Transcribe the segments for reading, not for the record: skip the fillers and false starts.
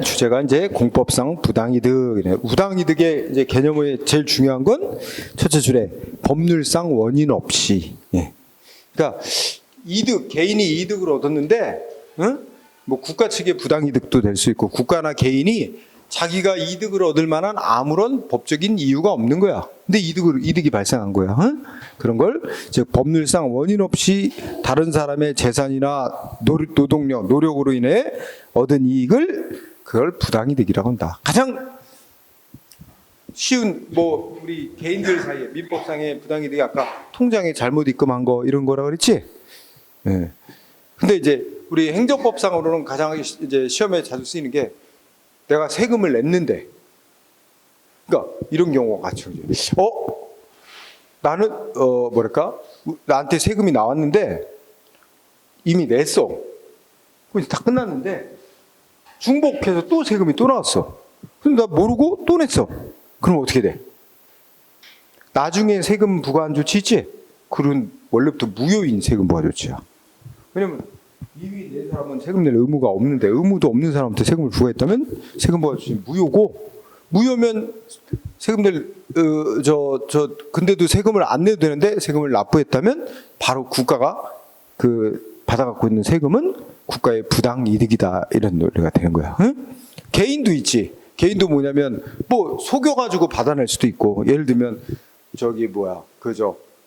주제가 이제 공법상 부당이득. 부당이득의 이제 개념의 제일 중요한 건 첫째 줄에 법률상 원인 없이. 예. 그러니까 이득, 개인이 이득을 얻었는데, 뭐 국가 측의 부당이득도 될 수 있고, 국가나 개인이 자기가 이득을 얻을 만한 아무런 법적인 이유가 없는 거야. 근데 이득이 발생한 거야. 그런 걸 즉 법률상 원인 없이 다른 사람의 재산이나 노동력, 노력으로 인해 얻은 이익을 그걸 부당이득이라고 한다. 가장 쉬운 뭐 우리 개인들 사이에 민법상의 부당이득이 아까 통장에 잘못 입금한 거 이런 거라 그랬지. 예. 근데 이제 우리 행정법상으로는 가장 이제 시험에 자주 쓰이는 게 내가 세금을 냈는데, 그러니까 이런 경우가 같이 오죠. 나는 뭐랄까 나한테 세금이 나왔는데 이미 냈어. 그럼 다 끝났는데 중복해서 또 세금이 또 나왔어. 근데 나 모르고 또 냈어. 그럼 어떻게 돼? 나중에 세금 부과한 조치 있지? 그런 원래부터 무효인 세금 부과 조치야. 왜냐면 이미 낸 사람은 세금 낼 의무가 없는데 의무도 없는 사람한테 세금을 부과했다면 세금 부과 조치 무효고, 무효면 세금 낼 근데도 세금을 안 내도 되는데 세금을 납부했다면 바로 국가가 그 받아갖고 있는 세금은 국가의 부당 이득이다, 이런 논리가 되는 거야. 응? 개인도 있지. 개인도 뭐냐면 뭐 속여가지고 받아낼 수도 있고, 예를 들면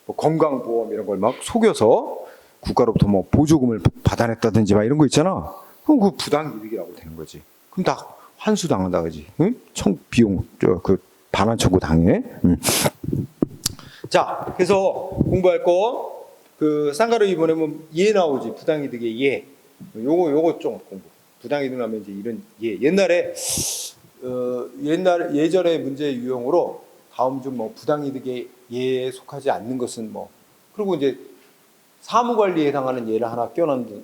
뭐 건강보험 이런 걸 막 속여서 국가로부터 뭐 보조금을 받아냈다든지 막 이런 거 있잖아. 그럼 그 부당 이득이라고 되는 거지. 그럼 다 환수 당한다, 그지? 응? 비용 반환 청구 당해. 자, 그래서 공부할 거 그 쌍가루 이번에 보면 예 나오지. 부당 이득의 예. 요거 좀 공부. 부당 이득 나면 이제 이런 예. 예전에 문제 유형으로 다음 중 뭐 부당 이득의 예에 속하지 않는 것은 뭐, 그리고 이제 사무관리에 해당하는 예를 하나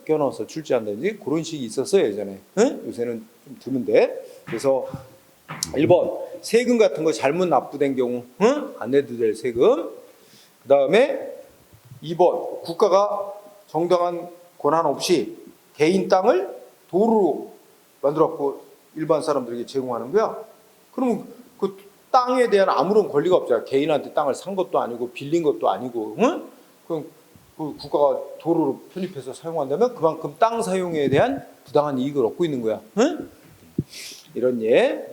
껴넣어서 출제한다든지 그런 식이 있었어요, 예전에. 응? 요새는 좀 드문데. 그래서 1번 세금 같은 거 잘못 납부된 경우, 안 내도 될 세금. 그 다음에 2번 국가가 정당한 권한 없이 개인 땅을 도로로 만들어갖고 일반 사람들에게 제공하는 거야. 그러면 그 땅에 대한 아무런 권리가 없잖아. 개인한테 땅을 산 것도 아니고 빌린 것도 아니고. 그럼 그 국가가 도로로 편입해서 사용한다면 그만큼 땅 사용에 대한 부당한 이익을 얻고 있는 거야. 이런 예.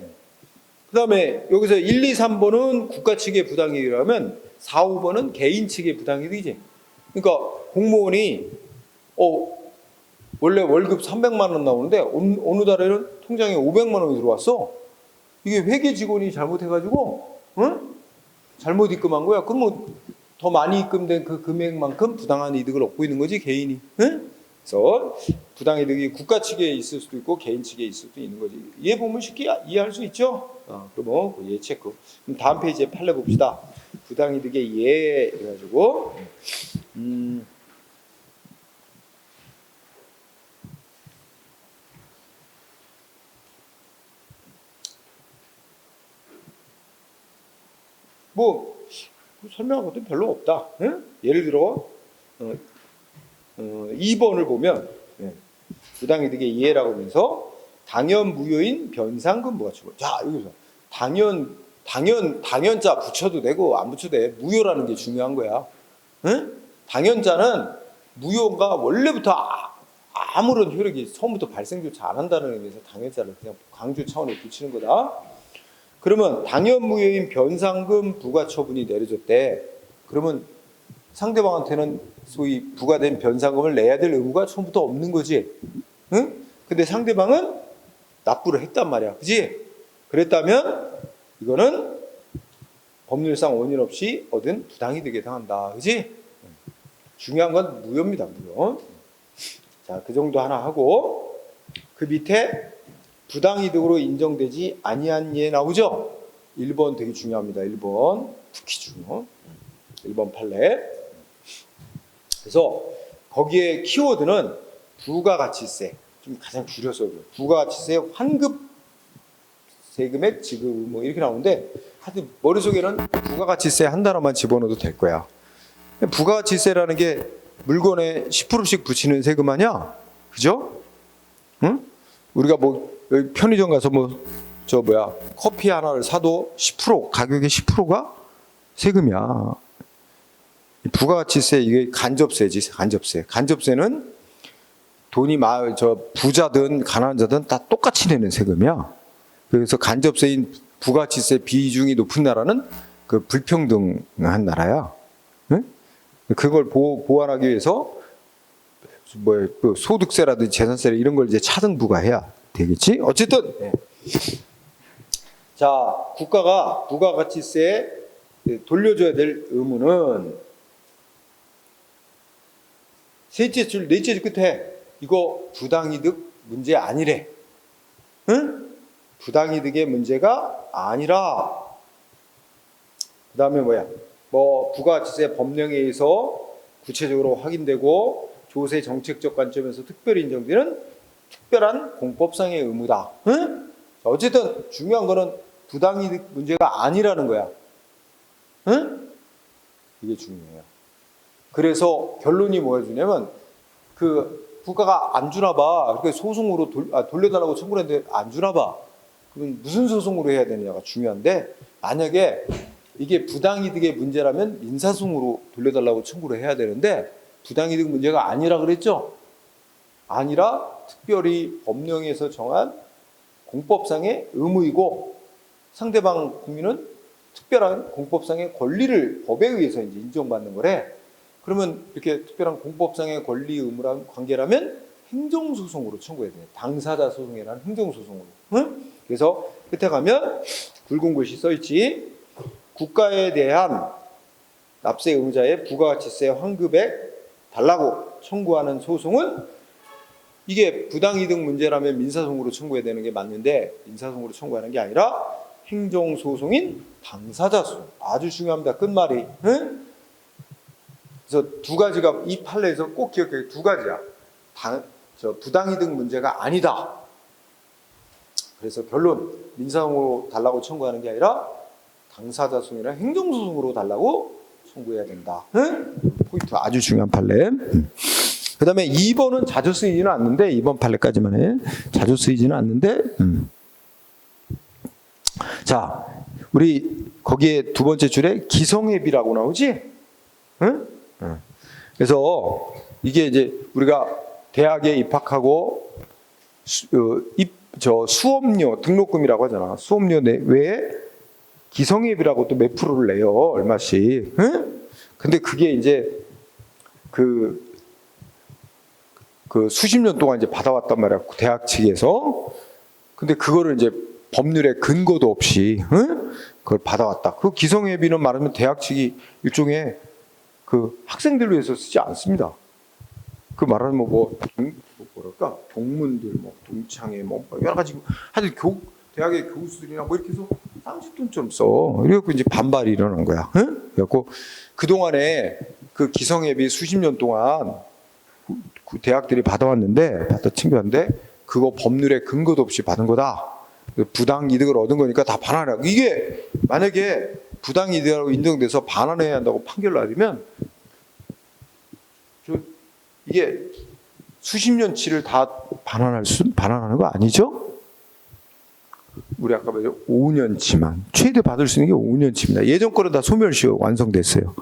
그 다음에 여기서 1, 2, 3번은 국가 측의 부당이익이라면 4, 5번은 개인 측의 부당이익이지. 그러니까 공무원이 원래 월급 300만 원 나오는데 어느 달에는 통장에 500만 원이 들어왔어. 이게 회계 직원이 잘못해가지고 잘못 입금한 거야. 그러면 더 많이 입금된 그 금액만큼 부당한 이득을 얻고 있는 거지, 개인이. 그래서 부당이득이 국가 측에 있을 수도 있고 개인 측에 있을 수도 있는 거지. 얘 보면 쉽게 이해할 수 있죠? 그러면 얘 체크. 그럼 다음 페이지에 판례 봅시다. 부당이득의 예 해가지고 뭐 설명할 것도 별로 없다. 응? 예를 들어 2번을 보면 부당이득의 이해라고 하면서 당연 무효인 변상금 부과처분. 자, 여기서 당연자 붙여도 되고 안 붙여도 돼. 무효라는 게 중요한 거야. 응? 당연자는 무효가 원래부터 아무런 효력이 처음부터 발생조차 안 한다는 의미에서 당연자를 그냥 강조 차원에 붙이는 거다. 그러면 당연 무효인 변상금 부과처분이 내려졌대. 그러면 상대방한테는 소위 부과된 변상금을 내야 될 의무가 처음부터 없는 거지. 응? 근데 상대방은 납부를 했단 말이야. 그지? 그랬다면 이거는 법률상 원인 없이 얻은 부당이득에 해당한다. 그지? 중요한 건 무효입니다. 무효. 자, 그 정도 하나 하고 그 밑에 부당이득으로 인정되지 아니한 예 나오죠? 1번 되게 중요합니다. 1번 특히 중요. 1번 판례. 그래서 거기에 키워드는 부가가치세. 좀 가장 줄여서 부가가치세 환급 세금액 지급 뭐 이렇게 나오는데 하여튼 머릿속에는 부가가치세 한 단어만 집어넣어도 될 거야. 부가가치세라는 게 물건에 10%씩 붙이는 세금 아니야? 그죠? 응? 우리가 뭐 여기 편의점 가서 커피 하나를 사도 10% 가격의 10%가 세금이야. 부가가치세 이게 간접세지. 간접세는 돈이 부자든 가난자든 다 똑같이 내는 세금이야. 그래서 간접세인 부가가치세 비중이 높은 나라는 그 불평등한 나라야. 응? 그걸 보완하기 위해서 그 소득세라든지 재산세 이런 걸 이제 차등 부과해야 되겠지. 어쨌든 자, 국가가 부가가치세 돌려줘야 될 의무는 넷째 줄 끝에 이거 부당이득 문제 아니래. 응? 부당이득의 문제가 아니라. 그 다음에 부가가치세 법령에 의해서 구체적으로 확인되고 조세 정책적 관점에서 특별히 인정되는 특별한 공법상의 의무다. 응? 어쨌든 중요한 거는 부당이득 문제가 아니라는 거야. 응? 이게 중요해요. 그래서 결론이 뭐해주냐면 그 국가가 안 주나 봐. 그렇게 소송으로 돌려달라고 청구를 했는데 안 주나 봐. 그럼 무슨 소송으로 해야 되느냐가 중요한데, 만약에 이게 부당이득의 문제라면 민사소송으로 돌려달라고 청구를 해야 되는데 부당이득 문제가 아니라 그랬죠? 아니라 특별히 법령에서 정한 공법상의 의무이고 상대방 국민은 특별한 공법상의 권리를 법에 의해서 이제 인정받는 거래. 그러면 이렇게 특별한 공법상의 권리 의무란 관계라면 행정소송으로 청구해야 돼요. 당사자 소송이라는 행정소송으로. 응? 그래서 끝에 가면 굵은 글씨 써있지. 국가에 대한 납세 의무자의 부가가치세 환급액 달라고 청구하는 소송은 이게 부당이득 문제라면 민사소송으로 청구해야 되는 게 맞는데 민사소송으로 청구하는 게 아니라 행정소송인 당사자 소송. 아주 중요합니다. 끝말이. 응? 그래서 두 가지가 이 판례에서 꼭 기억해야 돼. 두 가지야. 부당이득 문제가 아니다. 그래서 결론, 민사소송으로 달라고 청구하는 게 아니라 당사자 소송이나 행정소송으로 달라고 청구해야 된다. 응? 포인트 아주 중요한 판례. 그 다음에 2번은 자주 쓰이지는 않는데 2번 판례까지만 해. 자주 쓰이지는 않는데 자, 우리 거기에 두 번째 줄에 기성회비라고 나오지? 응? 그래서 이게 이제 우리가 대학에 입학하고 수업료 등록금이라고 하잖아. 수업료 외에 기성회비라고 또 몇 프로를 내요. 얼마씩. 응? 근데 그게 이제 그 수십 년 동안 이제 받아왔단 말이야. 대학 측에서. 근데 그거를 이제 법률에 근거도 없이 그걸 받아왔다. 그 기성회비는 말하면 대학 측이 일종의 그 학생들을 위해서 쓰지 않습니다. 그 말하면 뭐랄까 동문들 동창회 여러 가지 하여튼 대학의 교수들이나 이렇게 해서 쌍짓돈처럼 써. 이래갖고 이제 반발이 일어난 거야. 그래갖고 그동안에 그 기성회비 수십 년 동안 그 대학들이 받아왔는데 챙겨왔는데 그거 법률에 근거도 없이 받은 거다. 부당 이득을 얻은 거니까 다 반환하라고. 이게 만약에 부당 이득이라고 인정돼서 반환해야 한다고 판결 나면 이게 수십 년치를 다 반환하는 거 아니죠? 우리 아까 말했죠 5년치만 최대 받을 수 있는 게 5년치입니다. 예전 거는 다 소멸시 완성됐어요.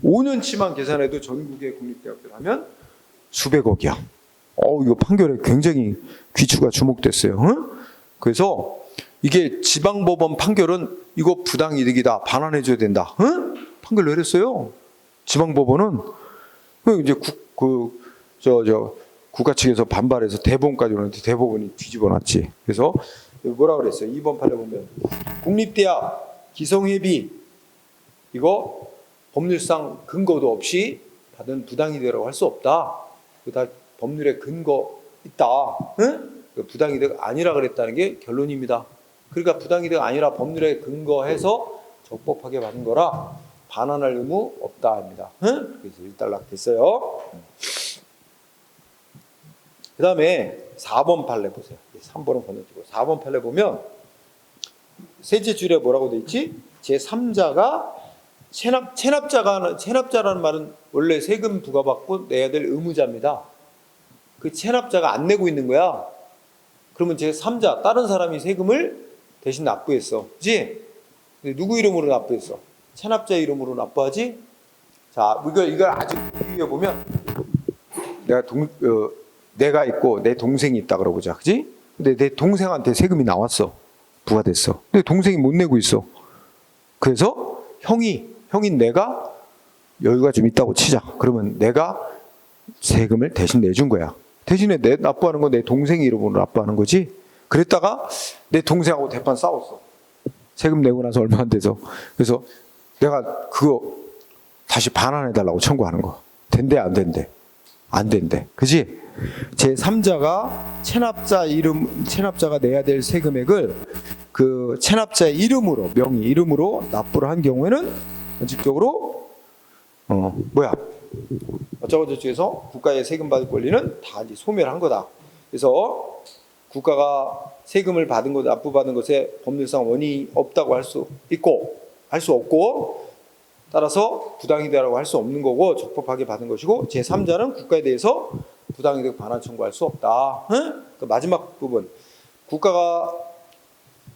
5년치만 계산해도 전국의 국립대학들 하면 수백억이야. 이거 판결에 굉장히 귀추가 주목됐어요. 그래서 이게 지방법원 판결은 이거 부당이득이다. 반환해줘야 된다. 판결 내렸어요. 지방법원은 이제 국가 측에서 반발해서 대법원까지 오는데 대법원이 뒤집어놨지. 그래서 뭐라 그랬어요? 2번 판례 보면 국립대학 기성회비 이거 법률상 근거도 없이 받은 부당이득이라고 할 수 없다. 다 법률에 근거 있다. 부당이득 아니라 그랬다는 게 결론입니다. 그러니까 부당이득 아니라 법률에 근거해서 적법하게 받은 거라 반환할 의무 없다 합니다. 그래서 일단락 됐어요. 그 다음에 4번 판례 보세요. 3번은 건너뛰고 4번 판례 보면 셋째 줄에 뭐라고 돼 있지? 제3자가 체납자라는 말은 원래 세금 부과받고 내야 될 의무자입니다. 그 체납자가 안 내고 있는 거야. 그러면 제3자 다른 사람이 세금을 대신 납부했어. 그지? 근데 누구 이름으로 납부했어? 체납자 이름으로 납부하지? 자, 이걸 아주 비교해 보면 내가 있고 내 동생이 있다 그러보자. 그지? 근데 내 동생한테 세금이 나왔어. 부과됐어. 근데 동생이 못 내고 있어. 그래서 형인 내가 여유가 좀 있다고 치자. 그러면 내가 세금을 대신 내준 거야. 대신에 내 납부하는 건 내 동생 이름으로 납부하는 거지. 그랬다가 내 동생하고 대판 싸웠어. 세금 내고 나서 얼마 안 돼서. 그래서 내가 그거 다시 반환해달라고 청구하는 거. 된대 안 된대? 안 된대. 그지? 제3자가 체납자가 내야 될 세금액을 그 체납자의 이름으로, 명의 이름으로 납부를 한 경우에는 원칙적으로 어쩌고저쩌고에서 국가의 세금 받을 권리는 다 이제 소멸한 거다. 그래서 국가가 세금을 납부받은 것에 법률상 원인이 없다고 할 수 없고, 따라서 부당이다라고 할 수 없는 거고 적법하게 받은 것이고, 제3자는 국가에 대해서 부당이득 반환 청구할 수 없다. 그 마지막 부분, 국가가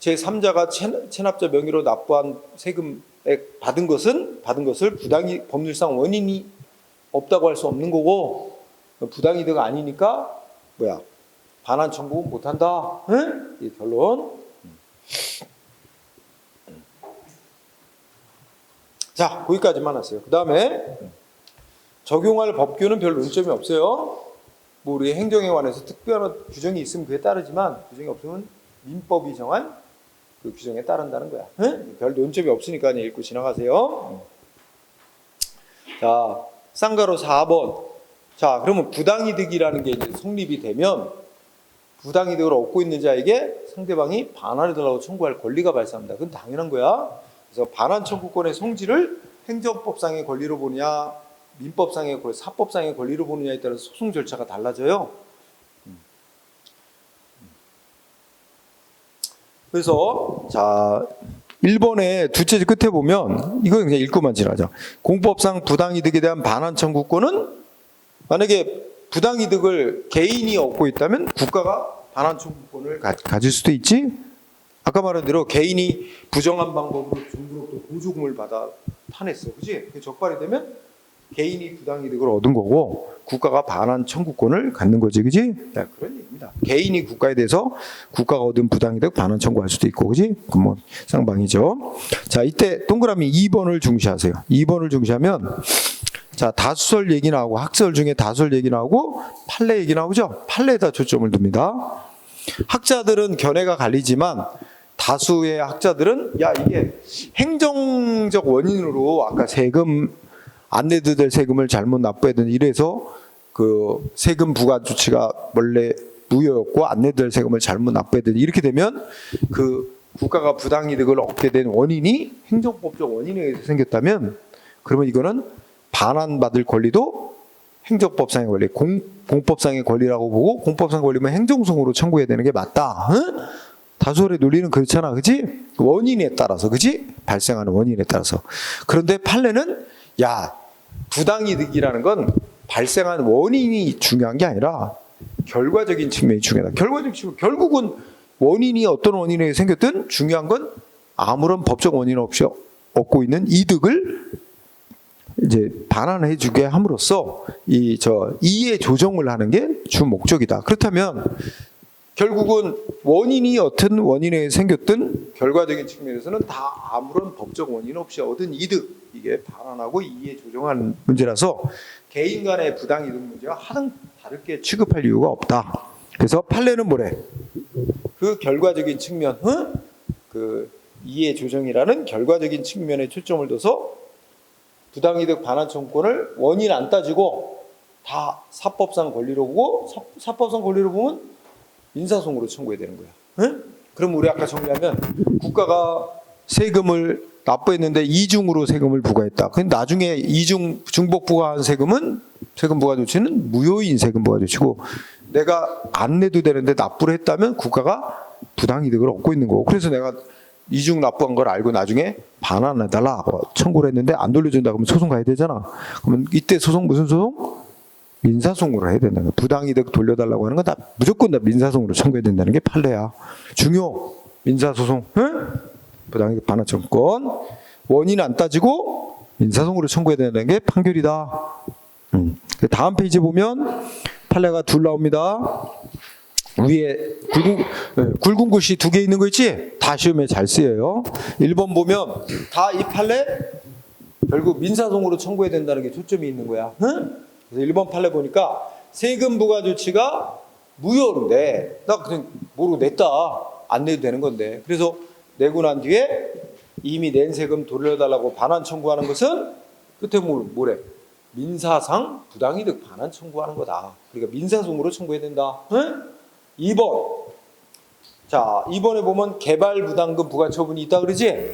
제3자가 체납자 명의로 납부한 세금액 받은 것을 법률상 원인이 없다고 할 수 없는 거고, 부당이득 아니니까 반환 청구 못한다. 이 결론. 자, 거기까지만 하세요. 그 다음에 적용할 법규는 별 논점이 없어요. 뭐 우리 행정에 관해서 특별한 규정이 있으면 그에 따르지만, 규정이 없으면 민법이 정한 그 규정에 따른다는 거야. 별 논점이 없으니까 그냥 읽고 지나가세요. 자, 쌍가로 4번. 자, 그러면 부당이득이라는 게 이제 성립이 되면 부당이득을 얻고 있는 자에게 상대방이 반환해달라고 청구할 권리가 발생합니다. 그건 당연한 거야. 그래서 반환 청구권의 성질을 행정법상의 권리로 보느냐, 민법상의 사법상의 권리로 보느냐에 따라서 소송 절차가 달라져요. 그래서 자, 1번의 둘째 끝에 보면 이거 그냥 읽고만 지나자. 공법상 부당이득에 대한 반환 청구권은 만약에 부당이득을 개인이 얻고 있다면 국가가 반환 청구권을 가질 수도 있지. 아까 말한 대로 개인이 부정한 방법으로 정부로부터 보조금을 받아 타냈어. 그지? 그게 적발이 되면 개인이 부당이득을 얻은 거고 국가가 반환 청구권을 갖는 거지. 그지? 야, 그런 얘기입니다. 개인이 국가에 대해서 국가가 얻은 부당이득 반환 청구할 수도 있고. 그지? 그건 뭐 쌍방이죠. 자, 이때 동그라미 2번을 중시하세요. 2번을 중시하면 자, 다수설 얘기 나오고 학설 중에 다수설 얘기 나오고 판례 얘기 나오죠. 판례에다 초점을 둡니다. 학자들은 견해가 갈리지만 다수의 학자들은 이게 행정적 원인으로 아까 세금 안 내도 될 세금을 잘못 납부했던 이래서 그 세금 부과 조치가 원래 무효였고 안 내도 될 세금을 잘못 납부했던 이렇게 되면 그 국가가 부당이득을 얻게 된 원인이 행정법적 원인에 의해서 생겼다면 그러면 이거는 반환받을 권리도 행정법상의 권리, 공법상의 권리라고 보고 공법상의 권리면 행정소송으로 청구해야 되는 게 맞다. 다수설의 논리는 그렇잖아. 그지? 원인에 따라서. 그지? 발생하는 원인에 따라서. 그런데 판례는 부당이득이라는 건 발생한 원인이 중요한 게 아니라 결과적인 측면이 중요하다. 결과적인 측면, 결국은 원인이 어떤 원인에 생겼든 중요한 건 아무런 법적 원인 없이 얻고 있는 이득을 이제 반환해 주게 함으로써 이해 조정을 하는 게 주 목적이다. 그렇다면 결국은 원인이 어떤 원인에 생겼든 결과적인 측면에서는 다 아무런 법적 원인 없이 얻은 이득, 이게 반환하고 이해 조정하는 문제라서 개인 간의 부당이득 문제가 하등 다르게 취급할 이유가 없다. 그래서 판례는 뭐래? 그 결과적인 측면, 그 이해 조정이라는 결과적인 측면에 초점을 둬서 부당이득 반환 청구권을 원인 안 따지고 다 사법상 권리로 보고 사법상 권리로 보면 민사소송으로 청구해야 되는 거야. 그럼 우리 아까 정리하면 국가가 세금을 납부했는데 이중으로 세금을 부과했다. 근데 나중에 이중 중복 부과한 세금은 세금 부과 조치는 무효인 세금 부과 조치고 내가 안 내도 되는데 납부를 했다면 국가가 부당이득을 얻고 있는 거고 그래서 내가 이중 납부한 걸 알고 나중에 반환해달라 청구를 했는데 안 돌려준다 그러면 소송 가야 되잖아. 그러면 이때 소송 무슨 소송? 민사소송으로 해야 된다는 거야. 부당이득 돌려달라고 하는 건 다 무조건 다 민사소송으로 청구해야 된다는 게 판례야. 중요 민사소송, 응? 부당이득 반환 청구권 원인 안 따지고 민사소송으로 청구해야 된다는 게 판결이다. 다음 페이지 보면 판례가 둘 나옵니다. 위에 굵은 글씨 2개 있는 거 있지? 다 시험에 잘 쓰여요. 1번 보면 다 이 판례 결국 민사소송으로 청구해야 된다는 게 초점이 있는 거야. 응? 그래서 1번 판례 보니까 세금 부과 조치가 무효인데 나 그냥 모르고 냈다. 안 내도 되는 건데. 그래서 내고 난 뒤에 이미 낸 세금 돌려달라고 반환 청구하는 것은 끝에 뭐래? 민사상 부당이득 반환 청구하는 거다. 그러니까 민사소송으로 청구해야 된다. 응? 2번. 자, 2번에 보면 개발 부담금 부과 처분이 있다 그러지?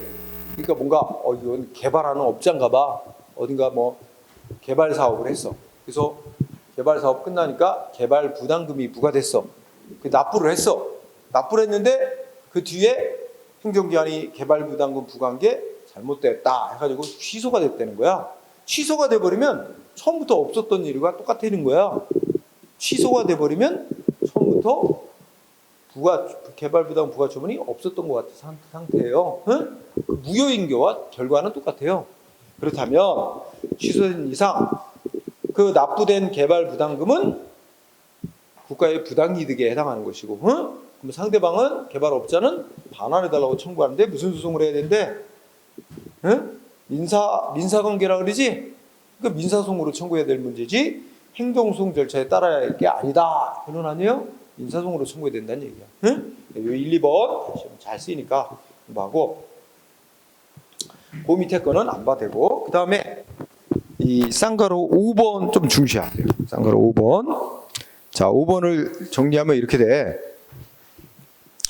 그러니까 뭔가 이건 개발하는 업자인가 봐. 어딘가 뭐 개발 사업을 했어. 그래서 개발 사업 끝나니까 개발 부담금이 부과됐어. 그 납부를 했어. 납부를 했는데 그 뒤에 행정기관이 개발 부담금 부과한 게 잘못됐다 해가지고 취소가 됐다는 거야. 취소가 돼버리면 처음부터 없었던 일과 똑같다는 거야. 취소가 돼버리면 처음부터 개발 부담 부과 처분이 없었던 것 같은 상태예요. 응? 무효인교와 결과는 똑같아요. 그렇다면 취소된 이상 그 납부된 개발 부담금은 국가의 부당이득에 해당하는 것이고, 응? 그럼 상대방은 개발업자는 반환해달라고 청구하는데 무슨 소송을 해야 되는데, 응? 민사관계라 그러지? 그러니까 민사소송으로 청구해야 될 문제지 행정소송 절차에 따라야 할 게 아니다. 그런 아니에요? 민사소송으로 청구해야 된다는 얘기야. 응? 1, 2번 잘 쓰이니까 공부하고 그 밑에 거는 안 봐도 되고 그 다음에 이 쌍가로 5번 좀 중시해야 돼요. 쌍가로 5번. 자, 5번을 정리하면 이렇게 돼.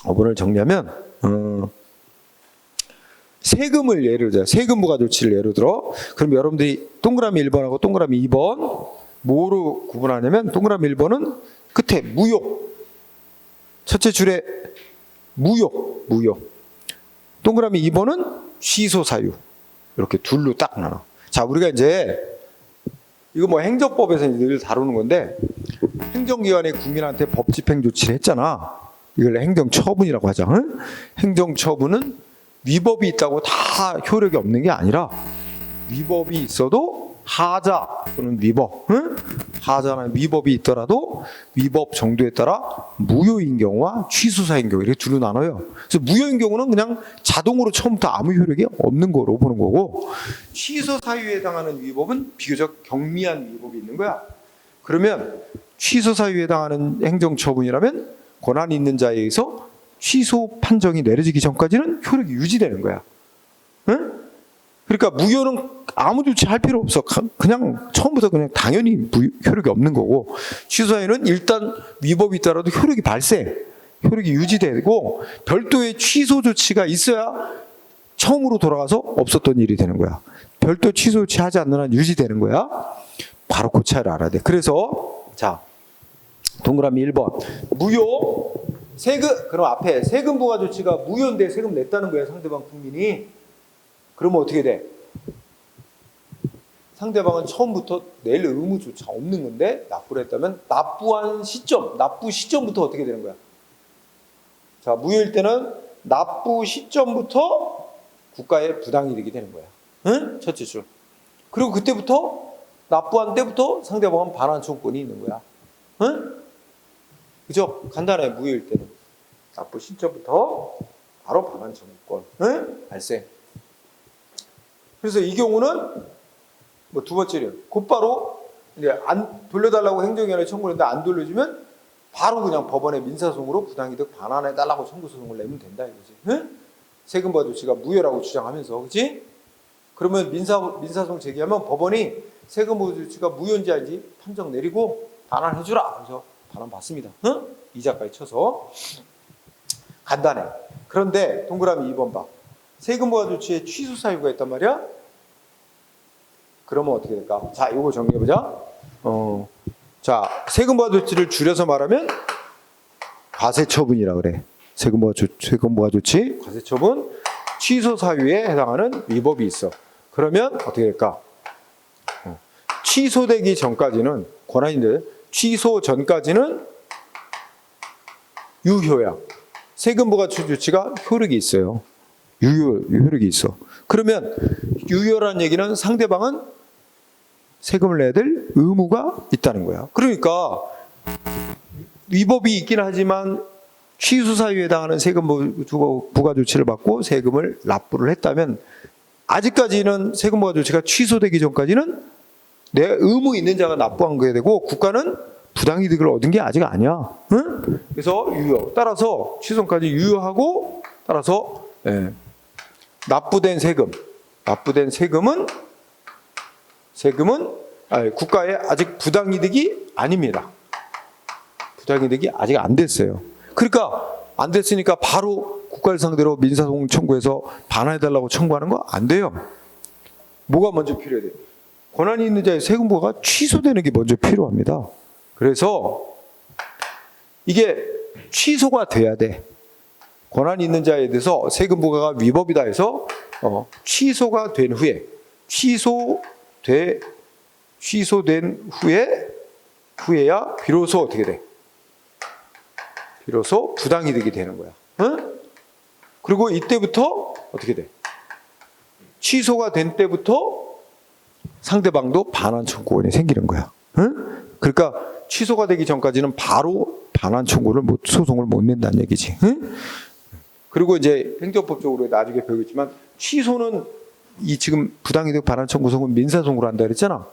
5번을 정리하면 세금을 예를 들어 세금 부과 조치를 예로 들어 그럼 여러분들이 동그라미 1번하고 동그라미 2번 뭐로 구분하냐면 동그라미 1번은 끝에 무효 첫째 줄에 무효 동그라미 2번은 취소 사유 이렇게 둘로 딱 나눠. 자, 우리가 이제 이거 뭐 행정법에서 늘 다루는 건데 행정기관이 국민한테 법 집행 조치를 했잖아. 이걸 행정처분이라고 하죠. 응? 행정처분은 위법이 있다고 다 효력이 없는 게 아니라 위법이 있어도 하자 또는 위법, 응? 하자나 위법이 있더라도 위법 정도에 따라 무효인 경우와 취소사인 경우 이렇게 둘로 나눠요. 그래서 무효인 경우는 그냥 자동으로 처음부터 아무 효력이 없는 거로 보는 거고 취소 사유에 해당하는 위법은 비교적 경미한 위법이 있는 거야. 그러면 취소 사유에 해당하는 행정처분이라면 권한이 있는 자에 의해서 취소 판정이 내려지기 전까지는 효력이 유지되는 거야. 응? 그러니까 무효는 아무 조치할 필요 없어. 그냥 처음부터 그냥 당연히 효력이 없는 거고 취소사유는 일단 위법이 있더라도 효력이 발생, 효력이 유지되고 별도의 취소 조치가 있어야 처음으로 돌아가서 없었던 일이 되는 거야. 별도 취소 조치하지 않는 한 유지되는 거야. 바로 그 차이를 알아야 돼. 그래서 자 동그라미 1번 무효 세금 그럼 앞에 세금 부과 조치가 무효인데 세금 냈다는 거야 상대방 국민이. 그러면 어떻게 돼? 상대방은 처음부터 낼 의무조차 없는 건데 납부를 했다면 납부 시점부터 어떻게 되는 거야? 자, 무효일 때는 납부 시점부터 국가의 부당이득이 되는 거야. 응? 첫째 줄. 그리고 그때부터 납부한 때부터 상대방은 반환 청구권이 있는 거야. 응? 그죠? 간단해. 무효일 때는 납부 시점부터 바로 반환 청구권 응? 발생. 그래서 이 경우는 뭐 두 번째로 곧바로 이제 안 돌려달라고 행정기관에 청구를 했는데 안 돌려주면 바로 그냥 법원에 민사소송으로 부당이득 반환해달라고 청구소송을 내면 된다 이거지. 응? 세금부과 조치가 무효라고 주장하면서, 그렇지? 그러면 민사소송 제기하면 법원이 세금부과 조치가 무효인지 아닌지 판정 내리고 반환해주라. 그래서 반환 받습니다. 응? 이자까지 쳐서 간단해. 그런데 동그라미 2번 봐. 세금부과 조치에 취소 사유가 있단 말이야. 그러면 어떻게 될까? 자, 이거 정리해보자. 자, 세금부과 조치를 줄여서 말하면 과세처분이라 그래. 세금부과 조치, 과세처분, 취소 사유에 해당하는 위법이 있어. 그러면 어떻게 될까? 취소되기 전까지는 권한인데 취소 전까지는 유효야. 세금 부과처 조치가 효력이 있어요. 효력이 있어. 그러면 유효라는 얘기는 상대방은 세금을 내야 될 의무가 있다는 거야. 그러니까 위법이 있긴 하지만 취소 사유에 해당하는 세금 부과 조치를 받고 세금을 납부를 했다면 아직까지는 세금 부과 조치가 취소되기 전까지는 내 의무 있는 자가 납부한 거야 되고 국가는 부당이득을 얻은 게 아직 아니야. 응? 그래서 유효. 따라서 취소까지 유효하고 따라서 납부된 세금은 국가에 아직 부당이득이 아닙니다. 부당이득이 아직 안 됐어요. 그러니까 안 됐으니까 바로 국가를 상대로 민사소송 청구해서 반환해달라고 청구하는 거 안 돼요. 뭐가 먼저 필요해야 돼요? 권한이 있는 자의 세금 부과가 취소되는 게 먼저 필요합니다. 그래서 이게 취소가 돼야 돼. 권한이 있는 자에 대해서 세금 부과가 위법이다 해서 취소가 된 후에 취소된 후에야 비로소 어떻게 돼? 비로소 부당이득이 되는 거야. 응? 그리고 이때부터 어떻게 돼? 취소가 된 때부터 상대방도 반환 청구권이 생기는 거야. 응? 그러니까 취소가 되기 전까지는 바로 반환 청구를 소송을 못 낸다는 얘기지. 응? 그리고 이제 행정법적으로 나중에 배우겠지만 취소는 이 지금 부당이득 반환 청구소송은 민사소송으로 한다 그랬잖아.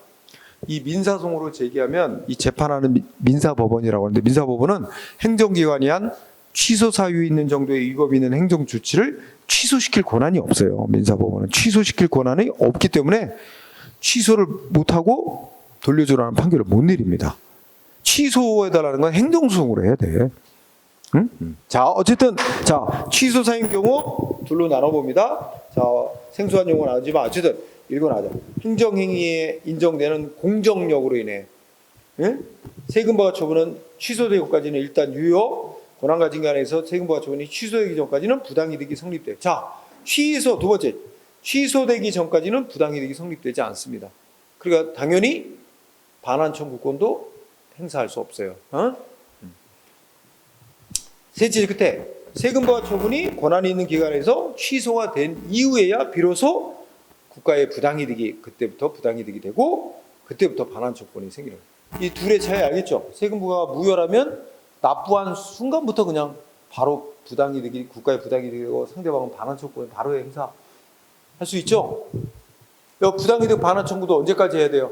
이 민사소송으로 제기하면 이 재판하는 민사법원이라고 하는데 민사법원은 행정기관이 한 취소 사유 있는 정도의 위법이 있는 행정 조치를 취소시킬 권한이 없어요. 민사법원은 취소시킬 권한이 없기 때문에 취소를 못하고 돌려주라는 판결을 못 내립니다. 취소해달라는 건 행정소송으로 해야 돼. 응? 자, 어쨌든 취소 사유인 경우 둘로 나눠봅니다. 자, 생소한 용어는 아니지만 어쨌든 읽어나자. 행정행위에 인정되는 공정력으로 인해 세금 부과 처분은 취소되기까지는 일단 유효, 권한 가진 간에서 세금 부과 처분이 취소되기 전까지는 부당이득이 성립돼. 자, 두 번째, 취소되기 전까지는 부당이득이 성립되지 않습니다. 그러니까 당연히 반환 청구권도 행사할 수 없어요. 셋째 끝에 세금 부과 처분이 권한이 있는 기관에서 취소가 된 이후에야 비로소 국가의 부당이득이 그때부터 부당이득이 되고 그때부터 반환 청구권이 생기는 거예요. 이 둘의 차이 알겠죠? 세금 부과가 무효라면 납부한 순간부터 그냥 바로 부당이득이 국가의 부당이득이 되고 상대방은 반환 청구권 바로 행사할 수 있죠? 부당이득 반환 청구도 언제까지 해야 돼요?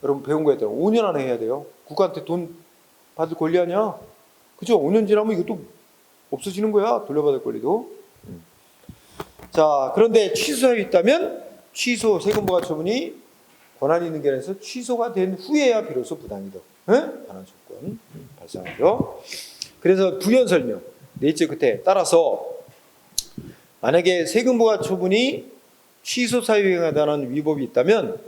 여러분 배운 거 있잖아요. 5년 안에 해야 돼요. 국가한테 돈 받을 권리 아니야? 그죠? 5년 지나면 이것도 없어지는 거야. 돌려받을 권리도. 자, 그런데 취소사유 있다면 세금 부과 처분이 권한이 있는 견해에서 취소가 된 후에야 비로소 부당이득 반환 청구권 발생하죠. 그래서 부연 설명 넷째 끝에 따라서 만약에 세금 부과 처분이 취소 사유에 해당하는 위법이 있다면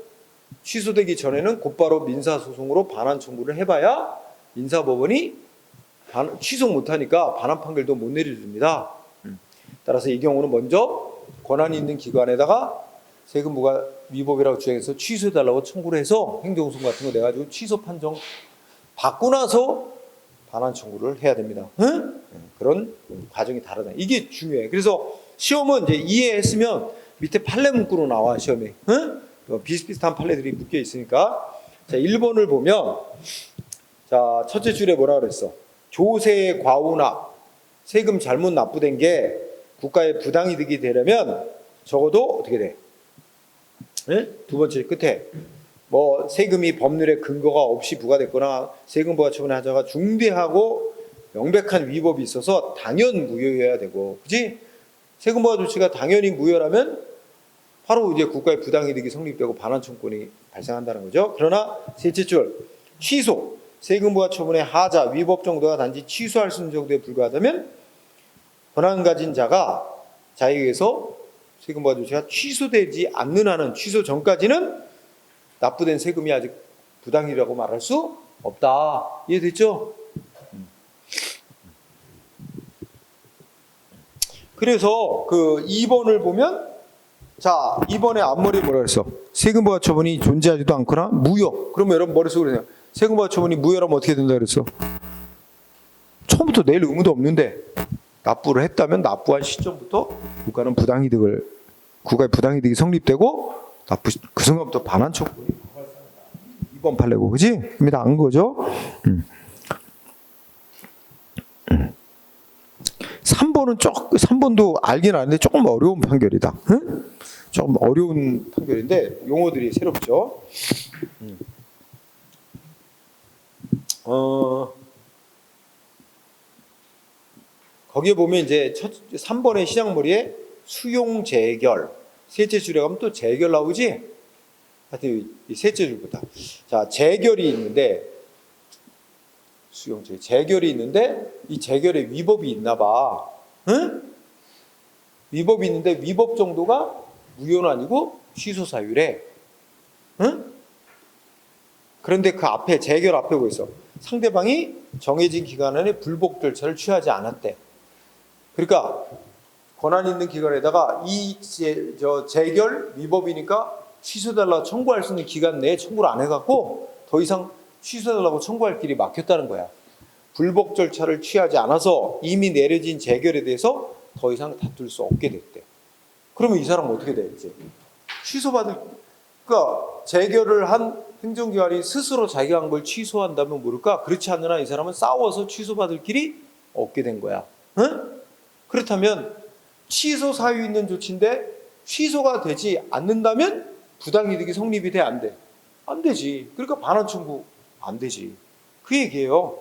취소되기 전에는 곧바로 민사소송으로 반환 청구를 해봐야 민사법원이 취소 못하니까 반환 판결도 못 내려줍니다. 따라서 이 경우는 먼저 권한이 있는 기관에다가 세금 부과 위법이라고 주장해서 취소해달라고 청구를 해서 행정소송 같은 거 내가지고 취소 판정 받고 나서 반환 청구를 해야 됩니다. 그런 과정이 다르다. 이게 중요해. 그래서 시험은 이제 이해했으면 밑에 판례 문구로 나와 시험에. 비슷비슷한 판례들이 묶여 있으니까. 자, 1번을 보면 자, 첫째 줄에 뭐라 그랬어? 조세 과오나 세금 잘못 납부된 게 국가의 부당이득이 되려면 적어도 어떻게 돼? 두 번째 끝에 뭐 세금이 법률의 근거가 없이 부과됐거나 세금 부과 처분의 하자가 중대하고 명백한 위법이 있어서 당연 무효여야 되고, 그지? 세금 부과 조치가 당연히 무효라면 바로 이제 국가의 부당이득이 성립되고 반환 청구권이 발생한다는 거죠. 그러나 셋째 줄 취소 세금 부과 처분의 하자 위법 정도가 단지 취소할 수 있는 정도에 불과하다면 권한 가진 자가 자에 의해서 세금 부과 조치가 취소되지 않는 한은 취소 전까지는 납부된 세금이 아직 부당이라고 말할 수 없다. 이해됐죠? 그래서 그 2번을 보면 자, 2번의 앞머리에 뭐라 그랬어? 세금 부과 처분이 존재하지도 않거나 무효. 그러면 여러분 머릿속으로 그냥 세금부과 처분이 무효라면 어떻게 된다 그랬어? 처음부터 낼 의무도 없는데 납부를 했다면 납부한 시점부터 국가의 부당이득이 성립되고 납부 그 순간부터 반환 청구권이 2번 판례고, 그지? 이미 다 안 거죠? 3번도 알긴 아는데 조금 어려운 판결이다. 응? 조금 어려운 판결인데 용어들이 새롭죠. 거기에 보면 이제 3번의 시작머리에 수용 재결, 셋째 줄에 가면 또 재결 나오지? 하여튼 이 셋째 줄부터. 자, 재결이 있는데, 재결이 있는데, 이 재결에 위법이 있나 봐. 응? 위법이 있는데, 위법 정도가 무효는 아니고 취소 사유래. 응? 그런데 그 앞에, 재결 앞에 뭐 있어? 상대방이 정해진 기간 안에 불복 절차를 취하지 않았대. 그러니까 권한 있는 기관에다가 재결 위법이니까 취소달라고 청구할 수 있는 기간 내에 청구를 안 해갖고 더 이상 취소달라고 청구할 길이 막혔다는 거야. 불복 절차를 취하지 않아서 이미 내려진 재결에 대해서 더 이상 다툴 수 없게 됐대. 그러면 이 사람은 어떻게 돼? 이제 그러니까 재결을 한 행정기관이 스스로 자기가 한 걸 취소한다면 모를까? 그렇지 않으나 이 사람은 싸워서 취소받을 길이 없게 된 거야. 응? 그렇다면 취소 사유 있는 조치인데 취소가 되지 않는다면 부당이득이 성립이 돼? 안 돼? 안 되지. 그러니까 반환 청구 안 되지. 그 얘기예요.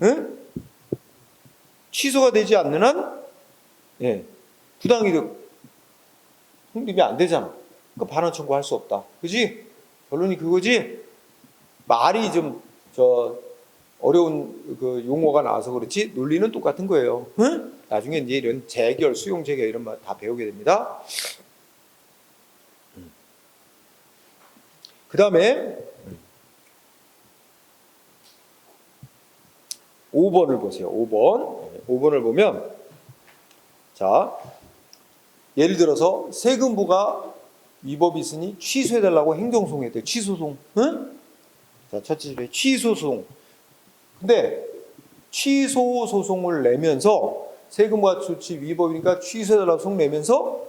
응? 취소가 되지 않는 한 부당이득 성립이 안 되잖아. 그러니까 반환 청구할 수 없다. 그지? 결론이 그거지? 말이 좀 어려운 그 용어가 나와서 그렇지 논리는 똑같은 거예요. 응? 나중에 이제 이런 재결, 수용 재결 이런 말 다 배우게 됩니다. 그 다음에 5번을 보세요. 5번을 보면 자, 예를 들어서 세금부가 위법이 있으니 취소해달라고 행정소송했대요. 취소소송. 응? 자, 첫째 줄에 취소소송. 근데 취소소송을 내면서 세금부가 조치 위법이니까 취소해달라고 소송 내면서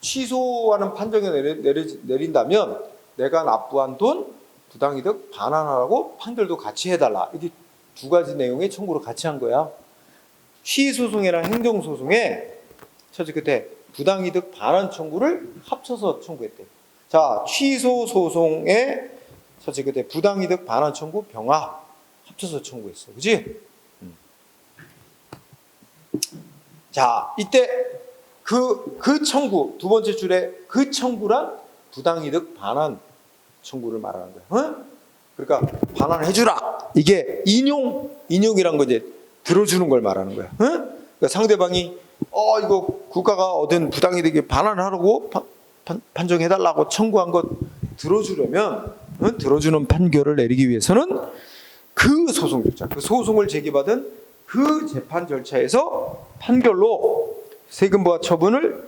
취소하는 판정을 내린다면 내가 납부한 돈 부당이득 반환하라고 판결도 같이 해달라. 이게 두 가지 내용의 청구를 같이 한 거야. 취소소송이랑 행정소송에 첫째 끝에 부당이득 반환 청구를 합쳐서 청구했대. 자, 취소소송에 첫째 끝에 부당이득 반환 청구 병합 합쳐서 청구했어. 그지? 자, 이때 그 청구, 두 번째 줄에 그 청구란 부당이득 반환 청구를 말하는 거야. 어? 그러니까 반환해주라. 이게 인용이란 거 이제 들어주는 걸 말하는 거야. 어? 그러니까 상대방이 이거 국가가 얻은 부당이득에 반환하라고 판정해달라고 청구한 것 들어주려면 들어주는 판결을 내리기 위해서는 그 소송 절차, 그 소송을 제기받은 그 재판 절차에서 판결로 세금부과 처분을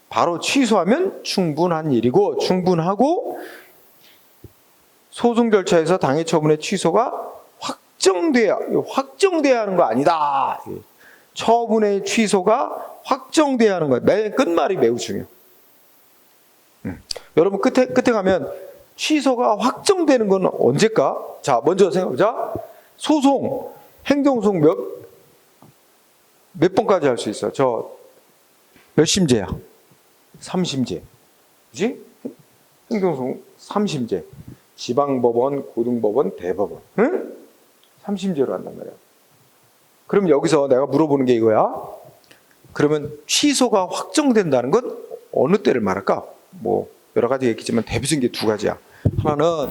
바로 취소하면 충분한 일이고 충분하고 소송 절차에서 당해 처분의 취소가 확정돼야 하는 거 아니다. 처분의 취소가 확정돼야 하는 거야. 끝말이 매우 중요해. 여러분 끝에 가면 취소가 확정되는 건 언제까? 자, 먼저 생각해보자. 소송, 행정소송 몇 번까지 할 수 있어? 몇 심제야? 3심제. 그지? 행정소송 3심제. 지방법원, 고등법원, 대법원. 응? 3심제로 한단 말이야. 그럼 여기서 내가 물어보는 게 이거야. 그러면 취소가 확정된다는 건 어느 때를 말할까? 뭐 여러 가지 얘기지만 대표적인 게 두 가지야. 하나는